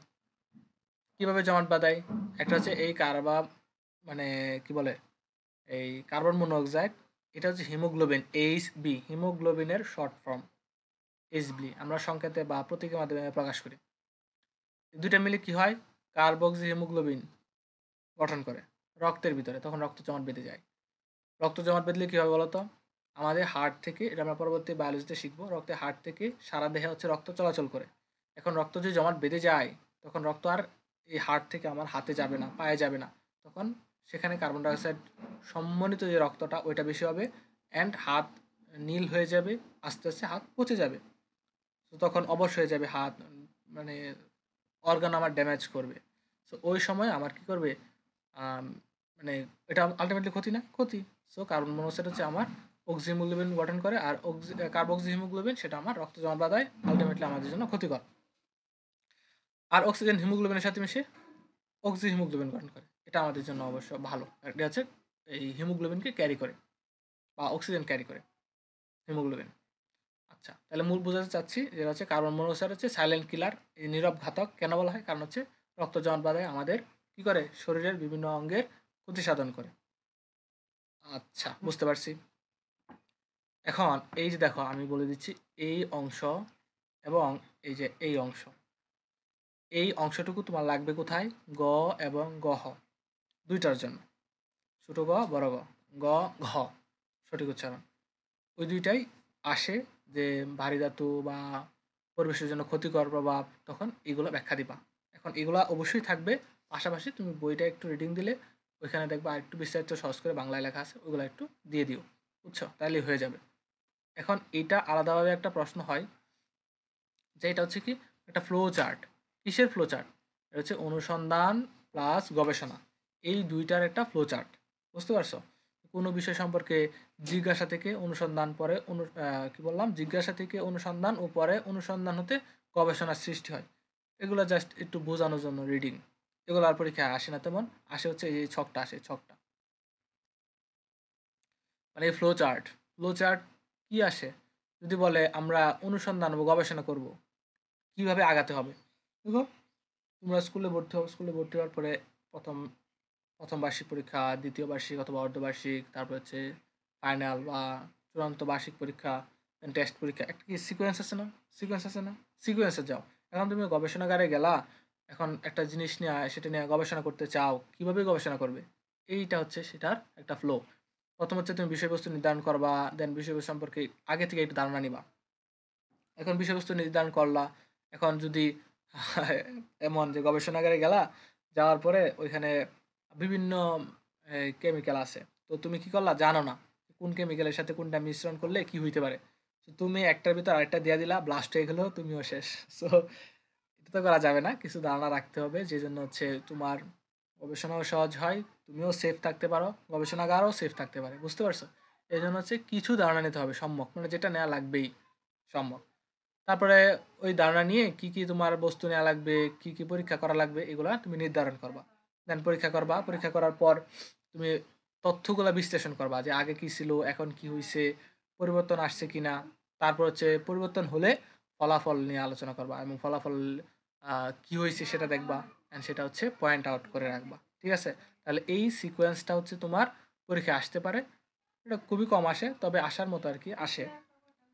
কিভাবে জমাট বাঁধায়, একটা হচ্ছে এই মানে কি বলে, এই কার্বন মনোক্সাইড, এটা হচ্ছে হিমোগ্লোবিন, এইচবি, হিমোগ্লোবিনের শর্ট ফর্ম, এইচবি আমরা সংকেতে বা প্রতীকের মাধ্যমে প্রকাশ করি। দুইটা মিলে কি হয়, কার্বক্সি হিমোগ্লোবিন গঠন করে রক্তের ভিতরে, তখন রক্ত জমাট বেঁধে যায়। রক্ত জমাট বেঁধলে কী হবে বলতো, আমাদের হার্ট থেকে, এটা আমরা পরবর্তী বায়োলজিতে শিখবো, রক্তের হার্ট থেকে সারা দেহে হচ্ছে রক্ত চলাচল করে। এখন রক্ত যদি জমাট বেঁধে যায়, তখন রক্ত আর এই হার্ট থেকে আমার হাতে যাবে না, পায়ে যাবে না, তখন সেখানে কার্বন ডাইঅক্সাইড সম্বলিত যে রক্তটা ওইটা বেশি হবে, অ্যান্ড হাত নীল হয়ে যাবে, আস্তে আস্তে হাত পচে যাবে। তো তখন অবশ হয়ে যাবে হাত, মানে অর্গান আমার ড্যামেজ করবে। সো ওই সময় আমার কি করবে, মানে এটা আলটিমেটলি ক্ষতি না, ক্ষতি। সো কার্বন মনোক্সাইড হচ্ছে আমার অক্সি হিমোগ্লোবিন গঠন করে, আর কার্বক্সি হিমোগ্লোবিন সেটা আমার রক্ত জমাট বাঁধায়, আলটিমেটলি আমাদের জন্য ক্ষতিকর। আর অক্সিজেন হিমোগ্লোবিনের সাথে মিশে অক্সি হিমোগ্লোবিন গঠন করে, এটা আমাদের জন্য অবশ্য ভালো। এটা হচ্ছে এই হিমোগ্লোবিনকে ক্যারি করে বা অক্সিজেন ক্যারি করে হিমোগ্লোবিন। আচ্ছা, তাহলে মূল বোঝাতে চাচ্ছি যেটা হচ্ছে কার্বন মনোক্সাইড হচ্ছে সাইলেন্ট কিলার, এই নীরব ঘাতক কেন বলা হয়, কারণ হচ্ছে রক্ত জমাট বাঁধায়, আমাদের কি করে, শরীরের বিভিন্ন অঙ্গের ক্ষতি সাধন করে। আচ্ছা, বুঝতে পারছি। এখন এই যে দেখো আমি বলে দিচ্ছি, এই অংশ এবং এই যে এই অংশ, এই অংশটুকু তোমার লাগবে কোথায়, গ এবং গহ দুইটার জন্য, ছোট গ বড় গ, গ ঘ সঠিক উচ্চারণ, ওই দুইটাই আসে, যে ভারী ধাতু বা পরিবেশের জন্য ক্ষতিকর প্রভাব, তখন এগুলো ব্যাখ্যা দিবা। এখন এগুলা অবশ্যই থাকবে, পাশাপাশি তুমি বইটা একটু রিডিং দিলে ওইখানে দেখবা আরেকটু বিস্তারিত সহজ করে বাংলায় লেখা আছে, ওইগুলো একটু দিয়ে দিও, বুঝছো? তাহলেই হয়ে যাবে। এখন এইটা আলাদাভাবে একটা প্রশ্ন হয় যে এটা হচ্ছে কি একটা ফ্লো চার্ট। কিসের ফ্লো চার্ট? এটা হচ্ছে অনুসন্ধান প্লাস গবেষণা, এই দুইটার একটা ফ্লো চার্ট। বুঝতে পারছো? কোনো বিষয় সম্পর্কে জিজ্ঞাসা থেকে অনুসন্ধান, পরে কি বললাম, জিজ্ঞাসা থেকে অনুসন্ধান ও পরে অনুসন্ধান হতে গবেষণার সৃষ্টি হয়। এগুলো জাস্ট একটু বোঝানোর জন্য রিডিং। এগুলো আর পরীক্ষায় আসে না তেমন, আসে হচ্ছে এই ছকটা, আসে ছকটা, মানে এই ফ্লো চার্ট। ফ্লো চার্ট কি আসে? যদি বলে আমরা অনুসন্ধান ও গবেষণা করব, কিভাবে আগাতে হবে? দেখো, তোমরা স্কুলে ভর্তি হও, স্কুলে ভর্তি হওয়ার পরে প্রথম প্রথম বার্ষিক পরীক্ষা, দ্বিতীয় বার্ষিক অথবা অর্ধবার্ষিক, তারপর হচ্ছে ফাইনাল বা চূড়ান্ত বার্ষিক পরীক্ষা, টেস্ট পরীক্ষা, একটা কি সিকোয়েন্স আছে না? সিকোয়েন্স আছে না? সিকোয়েন্সে যাও। এখন তুমি গবেষণাগারে গেলা, এখন একটা জিনিস নিয়ে সেটা নিয়ে গবেষণা করতে চাও, কিভাবে গবেষণা করবে? এইটা হচ্ছে সেটার একটা ফ্লো। প্রথম হচ্ছে তুমি বিষয়বস্তু নির্ধারণ করবা, দেন বিষয়বস্তু সম্পর্কে আগে থেকে একটু ধারণা নিবা। এখন বিষয়বস্তু নির্ধারণ করলা, এখন যদি এমন যে গবেষণাগারে গেলা, যাওয়ার পরে ওইখানে বিভিন্ন কেমিক্যাল আছে, তো তুমি কি করলা জানো না কোন কেমিক্যালের সাথে কোনটা মিশ্রণ করলে কি হইতে পারে। তো তুমি একটার ভিতর আরেকটা দিয়ে দিলা, ব্লাস্ট হয়ে গেলো, তুমিও শেষ। সো এটা তো করা যাবে না, কিছু ধারণা রাখতে হবে, যে জন্য হচ্ছে তোমার গবেষণাও সহজ হয়, তুমিও সেফ থাকতে পারো, গবেষণাগারও সেফ থাকতে পারে। বুঝতে পারছো? এই জন্য হচ্ছে কিছু ধারণা নিতে হবে সম্যক, মানে যেটা নেওয়া লাগবেই সম্যক। তারপরে ওই ধারণা নিয়ে কি কি তোমার বস্তু নেওয়া লাগবে, কি কি পরীক্ষা করা লাগবে, এগুলা তুমি নির্ধারণ করবা। দেন পরীক্ষা করবা, পরীক্ষা করার পর তুমি তথ্যগুলা বিশ্লেষণ করবা, যে আগে কি ছিল, এখন কি হয়েছে, পরিবর্তন আসছে কিনা। তারপর হচ্ছে পরিবর্তন হলে ফলাফল নিয়ে আলোচনা করবা, এবং ফলাফল কি হয়েছে সেটা দেখবা, and সেটা হচ্ছে পয়েন্ট আউট করে রাখবা। ঠিক আছে? তাহলে এই সিকোয়েন্সটা হচ্ছে তোমার পরীক্ষায় আসতে পারে। এটা খুবই কম আসে, তবে আসার মতো আর কি আসে,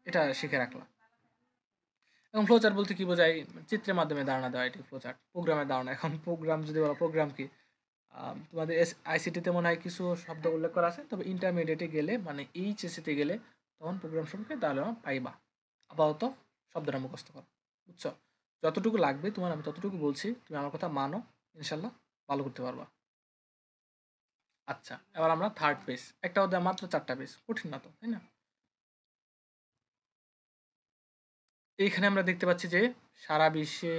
এটা শিখে রাখলাম। এবং ফ্লোচার্ট বলতে কি বোঝায়? চিত্রের মাধ্যমে ধারণা দেওয়া, এটি ফ্লোচার্ট। প্রোগ্রামের ধারণা, এখন প্রোগ্রাম যদি বলো, প্রোগ্রাম কি? তোমাদের আইসিটিতে মনে হয় কিছু শব্দ উল্লেখ করা আছে, তবে ইন্টারমিডিয়েটে গেলে মানে এইচএসিতে গেলে তখন প্রোগ্রাম সম্পর্কে ধারণা পাইবা। আপাতত শব্দটা মুখস্থ করো, বুঝছো? যতটুকু লাগবে তোমার আমি ততটুকু বলছি, তুমি আমার কথা মানো, ইনশাল্লাহ ভালো করতে পারবা। আচ্ছা, এবার আমরা থার্ড পেজ। একটা অধ্যায় মাত্র 4টা পেজ, কঠিন না তো, তাই না? এইখানে আমরা দেখতে পাচ্ছি যে সারা বিশ্বে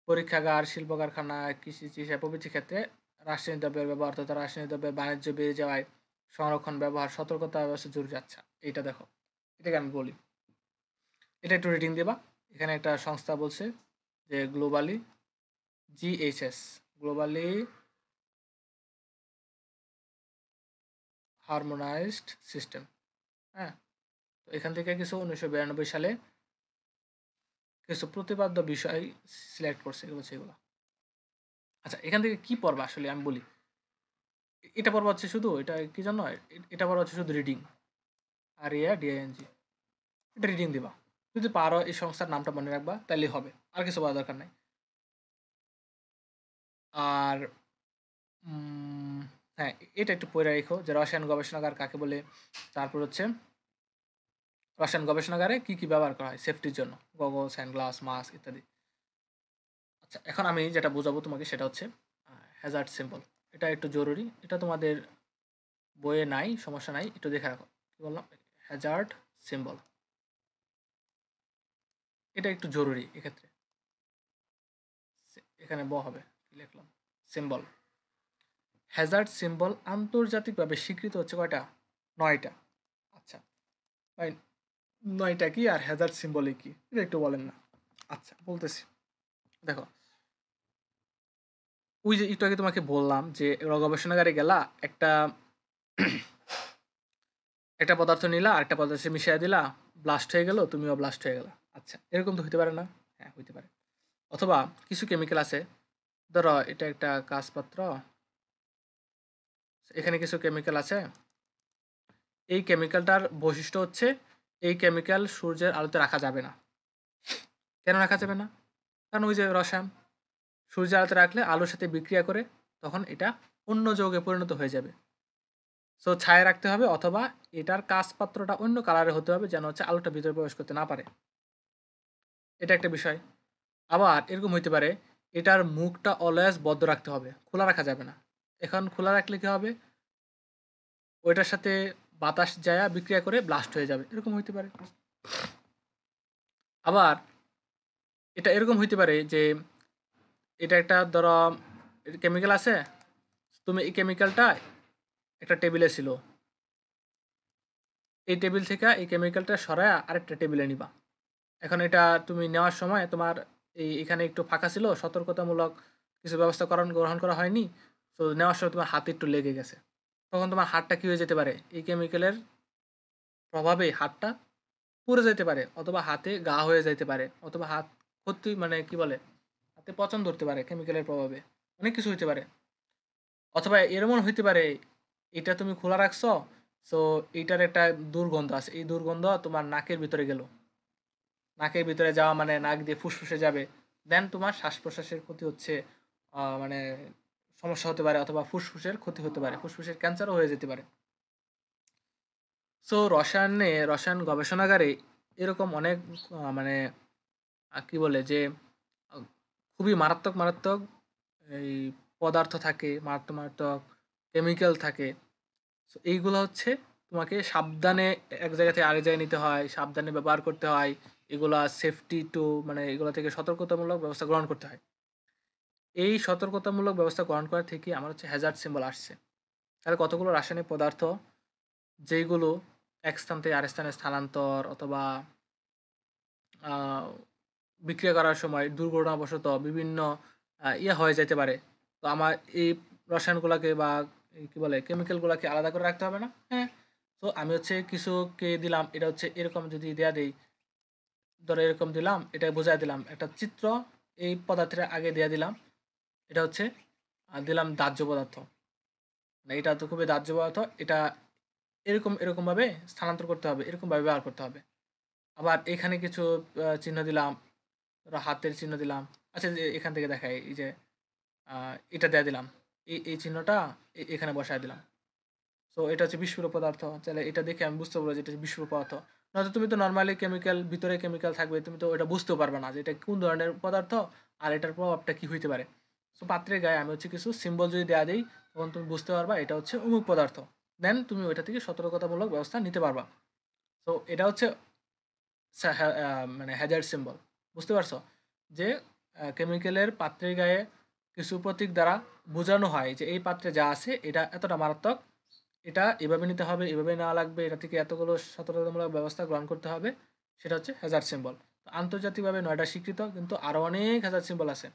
পরীক্ষাগার, শিল্প কারখানা, কৃষি, চিকিৎসা প্রভৃতি ক্ষেত্রে রাসায়নিক দ্রব্যের ব্যবহার তথা রাসায়নিক দ্রব্যের বাণিজ্য বেড়ে যাওয়ায় সংরক্ষণ, ব্যবহার, সতর্কতা ব্যবস্থা জরুরি। আচ্ছা, এইটা দেখো, এটাকে আমি বলি, এটা একটু রিডিং দিবা। এখানে একটা সংস্থা বলছে যে globally, GHS, globally harmonised system. হ্যাঁ, তো এখান থেকে কিছু 1992 সালে কিছু প্রতিপাদ্য বিষয় সিলেক্ট করছে, এগুলো হচ্ছে এগুলো। আচ্ছা, এখান থেকে কি পড়বা আসলে আমি বলি। এটা পড়বা হচ্ছে শুধু, এটা কি জানো, এটা পড়বা হচ্ছে শুধু রিডিং, আর ডিআইএনজি, এটা রিডিং দিবা। যদি পারো এই সংস্থার নামটা মনে রাখবা, তাইলে হবে, আর কিছু বলার দরকার নাই। আর হ্যাঁ, এটা একটু পড়ে রেখো যে রসায়ন গবেষণাগার কাকে বলে, তারপর হচ্ছে রসায়ন গবেষণাগারে কি কি ব্যবহার করা হয় সেফটির জন্য, গগলস, হ্যান্ড গ্লাস, মাস্ক ইত্যাদি। আচ্ছা, এখন আমি যেটা বোঝাবো তোমাকে সেটা হচ্ছে হ্যাজার্ড সিম্বল। এটা একটু জরুরি, এটা তোমাদের বইয়ে নাই, সমস্যা নাই, একটু দেখে রাখো। কি বললাম? হ্যাজার্ড সিম্বল, এটা একটু জরুরি এক্ষেত্রে। এখানে হবে, কি লিখলাম, সিম্বল। হ্যাজার্ড সিম্বল আন্তর্জাতিকভাবে স্বীকৃত হচ্ছে কয়টা? 9টা। আচ্ছা ভাই, 9টা কি, আর হ্যাজার্ড সিম্বলে কি, এটা একটু বলেন না? আচ্ছা, বলতেছি। দেখো, ওই যে একটু আগে তোমাকে বললাম যে গবেষণাগারে গেলা, একটা একটা পদার্থ নিলা, আরেকটা পদার্থে মিশিয়ে দিলা, ব্লাস্ট হয়ে গেল, তুমিও ব্লাস্ট হয়ে গেলা। আচ্ছা, এরকম তো হইতে পারে না? হ্যাঁ, হইতে পারে। অথবা কিছু কেমিক্যাল আছে, ধরো এটা একটা কাঁচপাত্র, এখানে কিছু কেমিক্যাল আছে, এই কেমিক্যালটার বৈশিষ্ট্য হচ্ছে এই কেমিক্যাল সূর্যের আলোতে রাখা যাবে না। কেন রাখা যাবে না? কারণ ওই যে রসায়ন, সূর্যের আলোতে রাখলে আলোর সাথে বিক্রিয়া করে তখন এটা অন্য যৌগে পরিণত হয়ে যাবে। সো ছায়া রাখতে হবে, অথবা এটার কাঁচপাত্রটা অন্য কালারে হতে হবে, যেন হচ্ছে আলোটা ভিতরে প্রবেশ করতে না পারে। এটা একটা বিষয়। আবার এরকম হইতে পারে এটার মুখটা অলওয়েজ বদ্ধ রাখতে হবে, খোলা রাখা যাবে না। এখন খোলা রাখলে কি হবে, ওইটার সাথে বাতাস যায়া বিক্রিয়া করে ব্লাস্ট হয়ে যাবে, এরকম হইতে পারে। আবার এটা এরকম হইতে পারে যে এটা একটা ধরো কেমিক্যাল আছে, তুমি এই কেমিক্যালটা একটা টেবিলে ছিল, এই টেবিল থেকে এই কেমিক্যালটা সরায়া আরেকটা টেবিলে নিবা। এখন এটা তুমি নেওয়ার সময় তোমার এখানে একটু ফাঁকা ছিল, সতর্কতামূলক কিছু ব্যবস্থা গ্রহণ করা হয়নি। তো নেওয়ার সময় তোমার হাতে একটু লেগে গেছে, তখন তোমার হাতটা কি হয়ে যেতে পারে, এই কেমিক্যালের প্রভাবে হাতটা পুড়ে যেতে পারে, অথবা হাতে ঘা হয়ে যেতে পারে, অথবা হাত ক্ষতি মানে কি বলে হাতে পচন ধরতে পারে কেমিক্যালের প্রভাবে, অনেক কিছু হইতে পারে। অথবা এরকম হইতে পারে এটা তুমি খোলা রাখছো, সো এইটার একটা দুর্গন্ধ আছে, এই দুর্গন্ধ তোমার নাকের ভিতরে গেল, নাকের ভিতরে যাওয়া মানে নাক দিয়ে ফুসফুসে যাবে, দেন তোমার শ্বাস প্রশ্বাসের ক্ষতি হচ্ছে, মানে সমস্যা হতে পারে, অথবা ফুসফুসের ক্ষতি হতে পারে, ফুসফুসের ক্যান্সারও হয়ে যেতে পারে। সো রসায়ন গবেষণাগারে এরকম অনেক মানে কি বলে যে আহ, খুবই মারাত্মক মারাত্মক এই পদার্থ থাকে, মারাত্মক মারাত্মক কেমিক্যাল থাকে। সো এইগুলো হচ্ছে তোমাকে সাবধানে এক জায়গা থেকে আরেক জায়গায় নিতে হয়, সাবধানে ব্যবহার করতে হয়, এগুলা সেফটি টু মানে এগুলো থেকে সতর্কতামূলক ব্যবস্থা গ্রহণ করতে হয়। এই সতর্কতামূলক ব্যবস্থা গ্রহণ করা থেকে আমার হচ্ছে হ্যাজার্ড সিম্বল আসছে। তাহলে কতগুলো রাসায়নিক পদার্থ যেইগুলো এক স্থান থেকে আরেক স্থানে স্থানান্তর অথবা আহ, বিক্রিয়া করার সময় দুর্ঘটনাবশত বিভিন্ন ইয়ে হয়ে যেতে পারে। তো আমার এই রসায়নগুলোকে বা এই কি বলে কেমিক্যালগুলোকে আলাদা করে রাখতে হবে না? হ্যাঁ। তো আমি হচ্ছে কিছুকে দিলাম, এটা হচ্ছে এরকম যদি দেয়া দেই, ধরো এরকম দিলাম, এটা বোঝাই দিলাম একটা চিত্র, এই পদার্থের আগে দেয়া দিলাম, এটা হচ্ছে দিলাম দাহ্য পদার্থ, মানে এটা তো খুবই দাহ্য পদার্থ, এটা এরকম এরকমভাবে স্থানান্তর করতে হবে, এরকমভাবে ব্যবহার করতে হবে। আবার এখানে কিছু চিহ্ন দিলাম, ধরো হাতের চিহ্ন দিলাম। আচ্ছা, যে এখান থেকে দেখাই, এই যে এটা দিয়ে দিলাম, এই চিহ্নটা এখানে বসায় দিলাম। সো এটা হচ্ছে বিস্ফোরক পদার্থ, তাহলে এটা দেখে আমি বুঝতে পারবো যে এটা হচ্ছে বিস্ফোরক পদার্থ। নয়তো তুমি তো নর্মালি কেমিক্যাল, ভিতরে কেমিক্যাল থাকবে, তুমি তো এটা বুঝতেও পারবে না যে এটা কোন ধরনের পদার্থ আর এটার প্রভাবটা কি হইতে পারে। সো পাত্রের গায়ে আমি হচ্ছে কিছু সিম্বল যদি দেওয়া দিই, তখন তুমি বুঝতে পারবা এটা হচ্ছে অমুক পদার্থ, দেন তুমি ওইটা থেকে সতর্কতামূলক ব্যবস্থা নিতে পারবা। সো এটা হচ্ছে মানে হ্যাজার্ড সিম্বল। বুঝতে পারছো যে কেমিক্যালের পাত্রের গায়ে কিছু প্রতীক দ্বারা বোঝানো হয় যে এই পাত্রে যা আছে এটা এতটা মারাত্মক, এটা এভাবে নিতে হবে, এভাবে নেওয়া লাগবে, এটা থেকে এতগুলো সতর্কতামূলক ব্যবস্থা গ্রহণ করতে হবে, সেটা হচ্ছে হ্যাজার্ড সিম্বল। তো আন্তর্জাতিকভাবে 9টা স্বীকৃত, কিন্তু আরও অনেক হ্যাজার্ড সিম্বল আছে।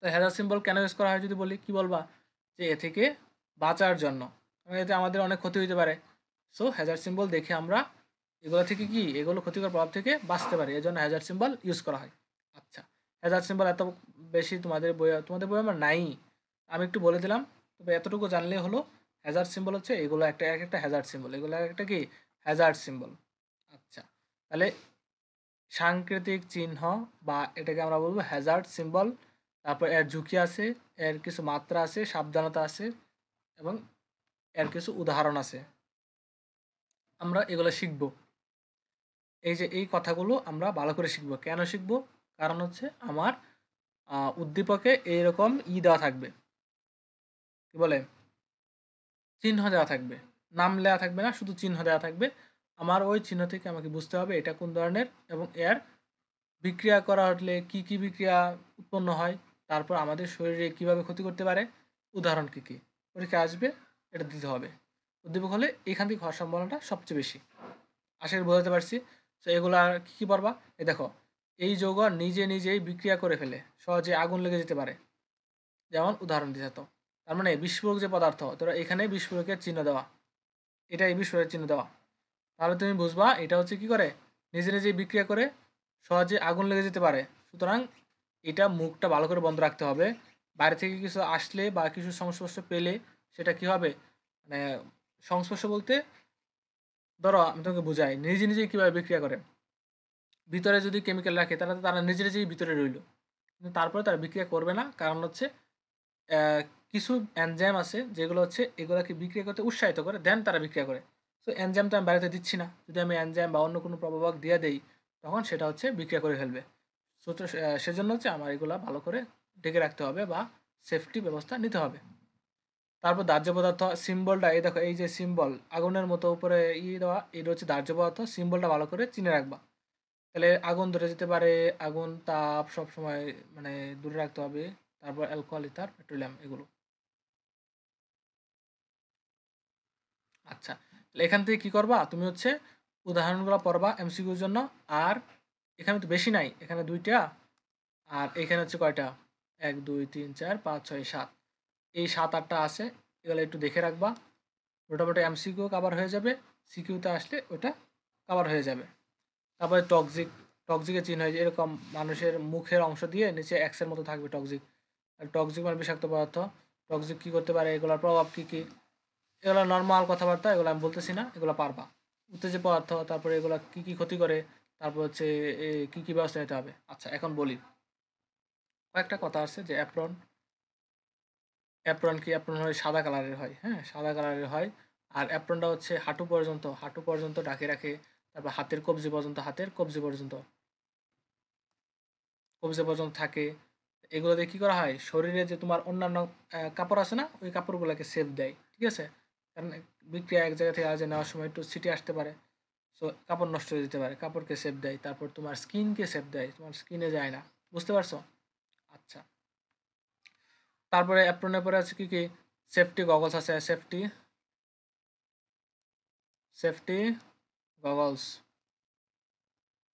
তো হ্যাজার্ড সিম্বল কেন ইউজ করা হয় যদি বলি, কি বলবা, যে এ থেকে বাঁচার জন্য, কারণ এতে আমাদের অনেক ক্ষতি হতে পারে। সো হ্যাজার্ড সিম্বল দেখে আমরা এগুলো থেকে কি এগুলো ক্ষতিকর প্রভাব থেকে বাঁচতে পারি, এই জন্য হ্যাজার্ড সিম্বল ইউজ করা হয়। আচ্ছা, হ্যাজার্ড সিম্বল এত বেশি তোমাদের বই আমার নাই, আমি একটু বলে দিলাম, তবে এতটুকু জানলেই হলো। হ্যাজার্ড সিম্বল হচ্ছে এগুলো একটা এক একটা হ্যাজার্ড সিম্বল, এগুলো একটা কি হ্যাজার্ড সিম্বল। আচ্ছা, তাহলে সাংকেতিক চিহ্ন বা এটাকে আমরা বলবো হ্যাজার্ড সিম্বল। তারপর এর ঝুঁকি আছে, এর কিছু মাত্রা আছে, সাবধানতা আছে, এবং এর কিছু উদাহরণ আছে, আমরা এগুলো শিখব। এই যে এই কথাগুলো আমরা ভালো করে শিখব, কেন শিখব, কারণ হচ্ছে আমার উদ্দীপকে এইরকম দেওয়া থাকবে, কি বলে চিহ্ন দেওয়া থাকবে, নাম দেওয়া থাকবে না, শুধু চিহ্ন দেওয়া থাকবে। আমার ওই চিহ্ন থেকে আমাকে বুঝতে হবে এটা কোন ধরনের, এবং এর বিক্রিয়া করা হলে কি কি বিক্রিয়া উৎপন্ন হয়, তারপর আমাদের শরীরে কিভাবে ক্ষতি করতে পারে, উদাহরণ কি কি পরীক্ষা আসবে, এটা দিতে হবে। উদ্দীপক হলে এখান থেকে হওয়ার সম্ভাবনাটা সবচেয়ে বেশি। আশা করি বোঝাতে পারছি। তো এগুলো আর কী কী পারবা, এই দেখো, এই যৌগ নিজে নিজেই বিক্রিয়া করে ফেলে, সহজে আগুন লেগে যেতে পারে, যেমন উদাহরণ দিতে। তো তার মানে বিস্ফোরক যে পদার্থ, তোরা এখানে বিস্ফোরকের চিহ্ন দেওয়া, এটাই বিস্ফোরকের চিহ্ন দেওয়া, তাহলে তুমি বুঝবা এটা হচ্ছে কি করে, নিজে নিজেই বিক্রিয়া করে সহজে আগুন লেগে যেতে পারে। সুতরাং এটা মুখটা ভালো করে বন্ধ রাখতে হবে, বাইরে থেকে কিছু আসলে বা কিছু সংস্পর্শ পেলে সেটা কি হবে, মানে সংস্পর্শ বলতে ধরো আমি তোমাকে বুঝাই, নিজে নিজেই কীভাবে বিক্রিয়া করে, ভিতরে যদি কেমিক্যাল রাখে তাহলে তো তারা নিজে নিজেই ভিতরে রইল, কিন্তু তারপরে তারা বিক্রিয়া করবে না, কারণ হচ্ছে আহ, কিছু এনজাইম আছে যেগুলো হচ্ছে এগুলোকে বিক্রিয়া করতে উৎসাহিত করে, দেন তারা বিক্রিয়া করে। তো এনজাইম তো আমি বাড়িতে দিচ্ছি না, যদি আমি এনজাইম বা অন্য কোনো প্রভাবক দিয়ে দেই, তখন সেটা হচ্ছে বিক্রিয়া করে ফেলবে। সেজন্য হচ্ছে আমার এগুলা ভালো করে ঢেকে রাখতে হবে বা সেফটি ব্যবস্থা নিতে হবে। তারপর দাহ্য পদার্থ সিম্বলটা, এই দেখো এই যে সিম্বল আগুনের মতো উপরে দেওয়া, এটা হচ্ছে দাহ্য পদার্থ। সিম্বলটা ভালো করে চিনে রাখবা, তাহলে আগুন ধরে যেতে পারে। আগুন তাপ সবসময় মানে দূরে রাখতে হবে। তারপর অ্যালকোহল, ইথার, পেট্রোলিয়াম এগুলো। আচ্ছা, তাহলে এখান থেকে কি করবা তুমি হচ্ছে উদাহরণগুলো পড়বা এমসিকিউর জন্য। আর এখানে তো বেশি নাই, এখানে 2টা, আর এখানে হচ্ছে কয়টা, 1 2 3 4 5 6 7, এই 7 8টা আছে। এগুলো একটু দেখে রাখবা। মোটামুটি এমসিকিউ কভার হয়ে যাবে, সিকিউতে আসলে ওটা কভার হয়ে যাবে। তারপরে টক্সিক, টক্সিকের চিহ্ন হয় যে এরকম মানুষের মুখের অংশ দিয়ে নিচে এক্সের মতো থাকবে টক্সিক। আর টক্সিক মানে বিষাক্ত পদার্থ। টক্সিক কী করতে পারে, এগুলোর প্রভাব কী কী, এগুলো নর্মাল কথাবার্তা, এগুলো আমি বলতেছি না, এগুলো পারবা। উত্তেজক পদার্থ, তারপরে এগুলো কী কী ক্ষতি করে, তারপর হচ্ছে কী কী ব্যবস্থা নিতে হবে। আচ্ছা, এখন বলি। কয়েকটা কথা আছে যে অ্যাপ্রন, অ্যাপ্রন কি, অ্যাপ্রন হয় সাদা কালারের হয়, হ্যাঁ সাদা কালারের হয়। আর অ্যাপ্রনটা হচ্ছে হাঁটু পর্যন্ত, হাঁটু পর্যন্ত ঢাকে রাখে। তারপর হাতের কবজি পর্যন্ত, হাতের কবজি পর্যন্ত, কবজি পর্যন্ত থাকে। এগুলো দিয়ে কী করা হয়, শরীরে যে তোমার অন্যান্য কাপড় আছে না, ওই কাপড়গুলোকে সেফ দেয়, ঠিক আছে। কারণ বিক্রিয়া এক জায়গা থেকে আরেক জায়গায় নেওয়ার সময় একটু ছিটে আসতে পারে। সো কাপড় নষ্ট হয়ে যেতে পারে, কাপড়কে সেফ দেয়। তারপর তোমার স্কিনকে সেফ দেয়, তোমার স্কিনে যায় না। বুঝতে পারছো? আচ্ছা, তারপরে অ্যাপ্রনের পরে আছে কি কি, সেফটি গগলস আছে, সেফটি, সেফটি গগলস।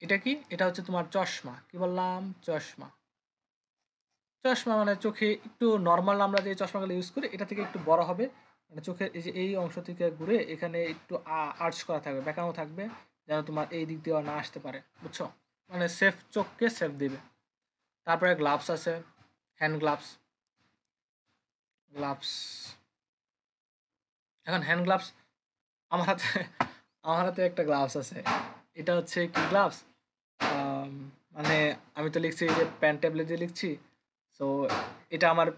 এটা কি, এটা হচ্ছে তোমার চশমা। কি বললাম, চশমা। চশমা মানে চোখে একটু নর্মাল আমরা যে চশমাগুলো ইউজ করি এটা থেকে একটু বড় হবে। মানে চোখের এই যে এই অংশ থেকে ঘুরে এখানে একটু আর্চ করা থাকবে, বেঁকানো থাকবে, যেন তোমার এই দিক দিয়ে না আসতে পারে। বুঝছো? মানে সেফ, চোখকে সেফ দিবে। তারপরে গ্লাভস আছে, হ্যান্ড গ্লাভস, গ্লাভস। এখন হ্যান্ড গ্লাভস আমার হাতে আমার হাতে একটা গ্লাভস আছে। এটা হচ্ছে কি গ্লাভস, মানে আমি তো লিখছি যে পেন ট্যাবলেট দিয়ে লিখছি। সো এটা আমার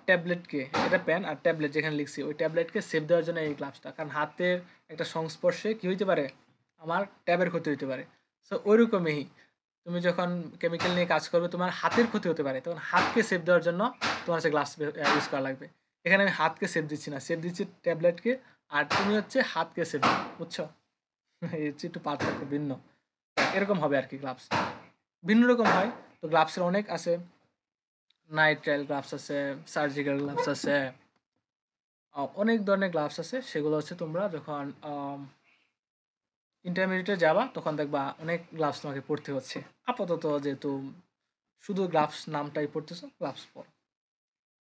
ট্যাবলেটকে, এটা পেন আর ট্যাবলেট যেখানে লিখছি ওই ট্যাবলেটকে সেভ দেওয়ার জন্য এই গ্লাভসটা। কারণ হাতের একটা সংস্পর্শে কি হইতে পারে, আমার ট্যাবের ক্ষতি হইতে পারে। সো ওইরকমই তুমি যখন কেমিক্যাল নিয়ে কাজ করবে তোমার হাতের ক্ষতি হতে পারে, তখন হাতকে সেভ দেওয়ার জন্য তোমার হচ্ছে গ্লাভস ইউজ করা লাগবে। এখানে আমি হাতকে সেভ দিচ্ছি না, সেভ দিচ্ছি ট্যাবলেটকে। আর তুমি হচ্ছে হাতকে সেভ দিবে। বুঝছো? এই হচ্ছে একটু পার্থক্য, ভিন্ন। এরকম হবে আর কি গ্লাভস, ভিন্ন রকম হয়। তো গ্লাভসের অনেক আছে, নাইট্রাইল গ্লাভস আছে, সার্জিক্যাল গ্লাভস আছে, অনেক ধরনের গ্লাভস আছে। সেগুলো হচ্ছে তোমরা যখন ইন্টারমিডিয়েটে যাবা তখন দেখবা অনেক গ্লাভস তোমাকে পড়তে হচ্ছে। আপাতত যেহেতু শুধু গ্লাভস নামটাই পড়তেছো, গ্লাভস পড়ো,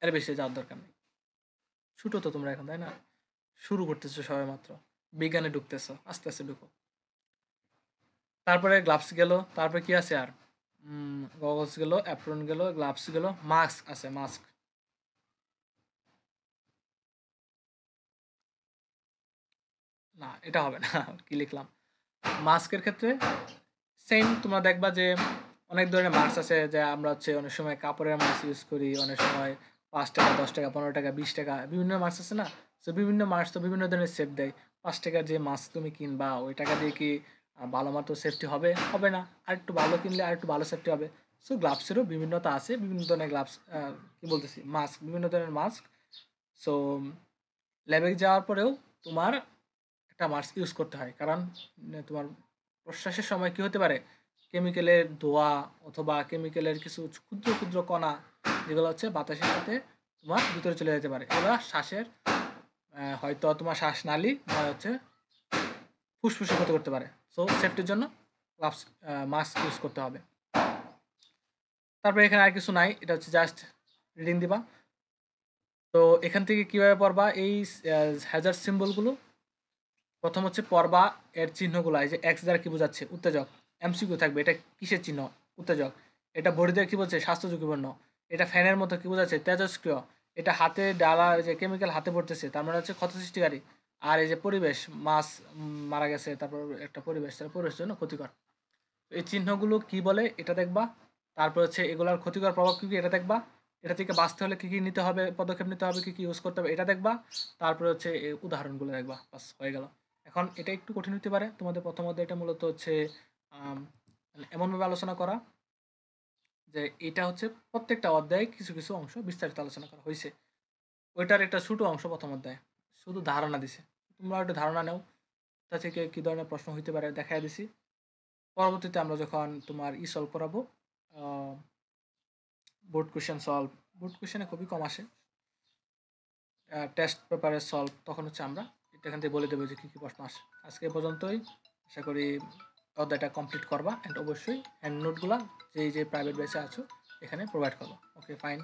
এর বেশি যাওয়ার দরকার নেই। ছোটো তো তোমরা এখন, তাই না? শুরু করতেছো সবাই মাত্র, বিজ্ঞানে ঢুকতেছো, আস্তে আস্তে ঢুকো। তারপরে গ্লাভস গেল, তারপরে কি আছে আর, গগলস গেল, অ্যাপ্রন গেল, গ্লাভস গেল, মাস্ক আছে, মাস্ক। না এটা হবে না কি লিখলাম, মাস্কের ক্ষেত্রে সেম তোমরা দেখবা যে অনেক ধরনের মাস্ক আছে, যে আমরা হচ্ছে অনেক সময় কাপড়ের মাস্ক ইউজ করি, অনেক সময় 5 টাকা, 10 টাকা, 15 টাকা, 20 টাকা বিভিন্ন মাস্ক আছে না। তো বিভিন্ন মাস্ক তো বিভিন্ন ধরনের সেফ দেয়। 5 টাকার যে মাস্ক তুমি কিনবা ওই টাকা দিয়ে কি ভালো মতো সেফটি হবে, হবে না। আর একটু ভালো কিনলে আর একটু ভালো সেফটি হবে। সো গ্লাভসেরও বিভিন্নতা আছে, বিভিন্ন ধরনের গ্লাভস, কি বলতেছি, মাস্ক, বিভিন্ন ধরনের মাস্ক। সো ল্যাবে যাওয়ার পরেও তোমার একটা মাস্ক ইউজ করতে হয়, কারণ তোমার প্রশ্বাসের সময় কি হতে পারে, কেমিক্যালের ধোঁয়া অথবা কেমিক্যালের কিছু ক্ষুদ্র ক্ষুদ্র কণা যেগুলো হচ্ছে বাতাসের সাথে তোমার ভিতরে চলে যেতে পারে। এগুলো শ্বাসের হয়তো তোমার শ্বাসনালী বা হচ্ছে ফুসফুসে ক্ষতি করতে পারে। সো সেফটির জন্য গ্লাভস, মাস্ক ইউজ করতে হবে। তারপরে এখানে আর কিছু নাই, এটা হচ্ছে জাস্ট রিডিং দিবা। তো এখান থেকে কিভাবে পড়বা এই হ্যাজার্ড সিম্বলগুলো, প্রথম হচ্ছে পড়বা এর চিহ্নগুলো। এই যে এক্স দ্বারা কি বোঝাচ্ছে, উত্তেজক। এমসিকিউ থাকবে, এটা কিসের চিহ্ন, উত্তেজক। এটা বডি দিয়ে কি বলছে, স্বাস্থ্য ঝুঁকিপূর্ণ। এটা ফ্যানের মতো কি বোঝাচ্ছে, তেজস্ক্রিয়। এটা হাতে ডালা, যে কেমিক্যাল হাতে পড়তেছে তার মানে হচ্ছে ক্ষত সৃষ্টিকারী। আর এই যে পরিবেশ, মাছ মারা গেছে, তারপর একটা পরিবেশ, তার পরিবেশের জন্য ক্ষতিকর। এই চিহ্নগুলো কি বলে এটা দেখবা। তারপর হচ্ছে এগুলার ক্ষতিকর প্রভাব কী কী এটা দেখবা। এটা থেকে বাঁচতে হলে কী কী নিতে হবে, পদক্ষেপ নিতে হবে, কী কী ইউজ করতে হবে এটা দেখবা। তারপরে হচ্ছে এই উদাহরণগুলো দেখবা, বাস হয়ে গেল। এখন এটা একটু কঠিন হতে পারে তোমাদের প্রথম অধ্যায়টা, মূলত হচ্ছে মানে এমনভাবে আলোচনা করা যে এটা হচ্ছে প্রত্যেকটা অধ্যায়ে কিছু কিছু অংশ বিস্তারিত আলোচনা করা হয়েছে, ওইটার একটা ছোট অংশ প্রথম অধ্যায়ে শুধু ধারণা দিছে, তোমরা একটা ধারণা নাও তা থেকে কী ধরনের প্রশ্ন হইতে পারে দেখাই দিছি। পরবর্তীতে আমরা যখন তোমার সলভ করাবো, বোর্ড কোয়েশ্চেন সলভ, বোর্ড কোয়েশ্চেনে খুবই কম আসে, টেস্ট পেপারে সলভ, তখন হচ্ছে আমরা এখান থেকে বলে দেবো যে কী কী প্রশ্ন আসে। আজকে এ পর্যন্তই, আশা করি অধ্যায়টা কমপ্লিট করবা, অ্যান্ড অবশ্যই হ্যান্ড নোটগুলা যে প্রাইভেট ব্যাচে আছো এখানে প্রোভাইড করো। Okay fine.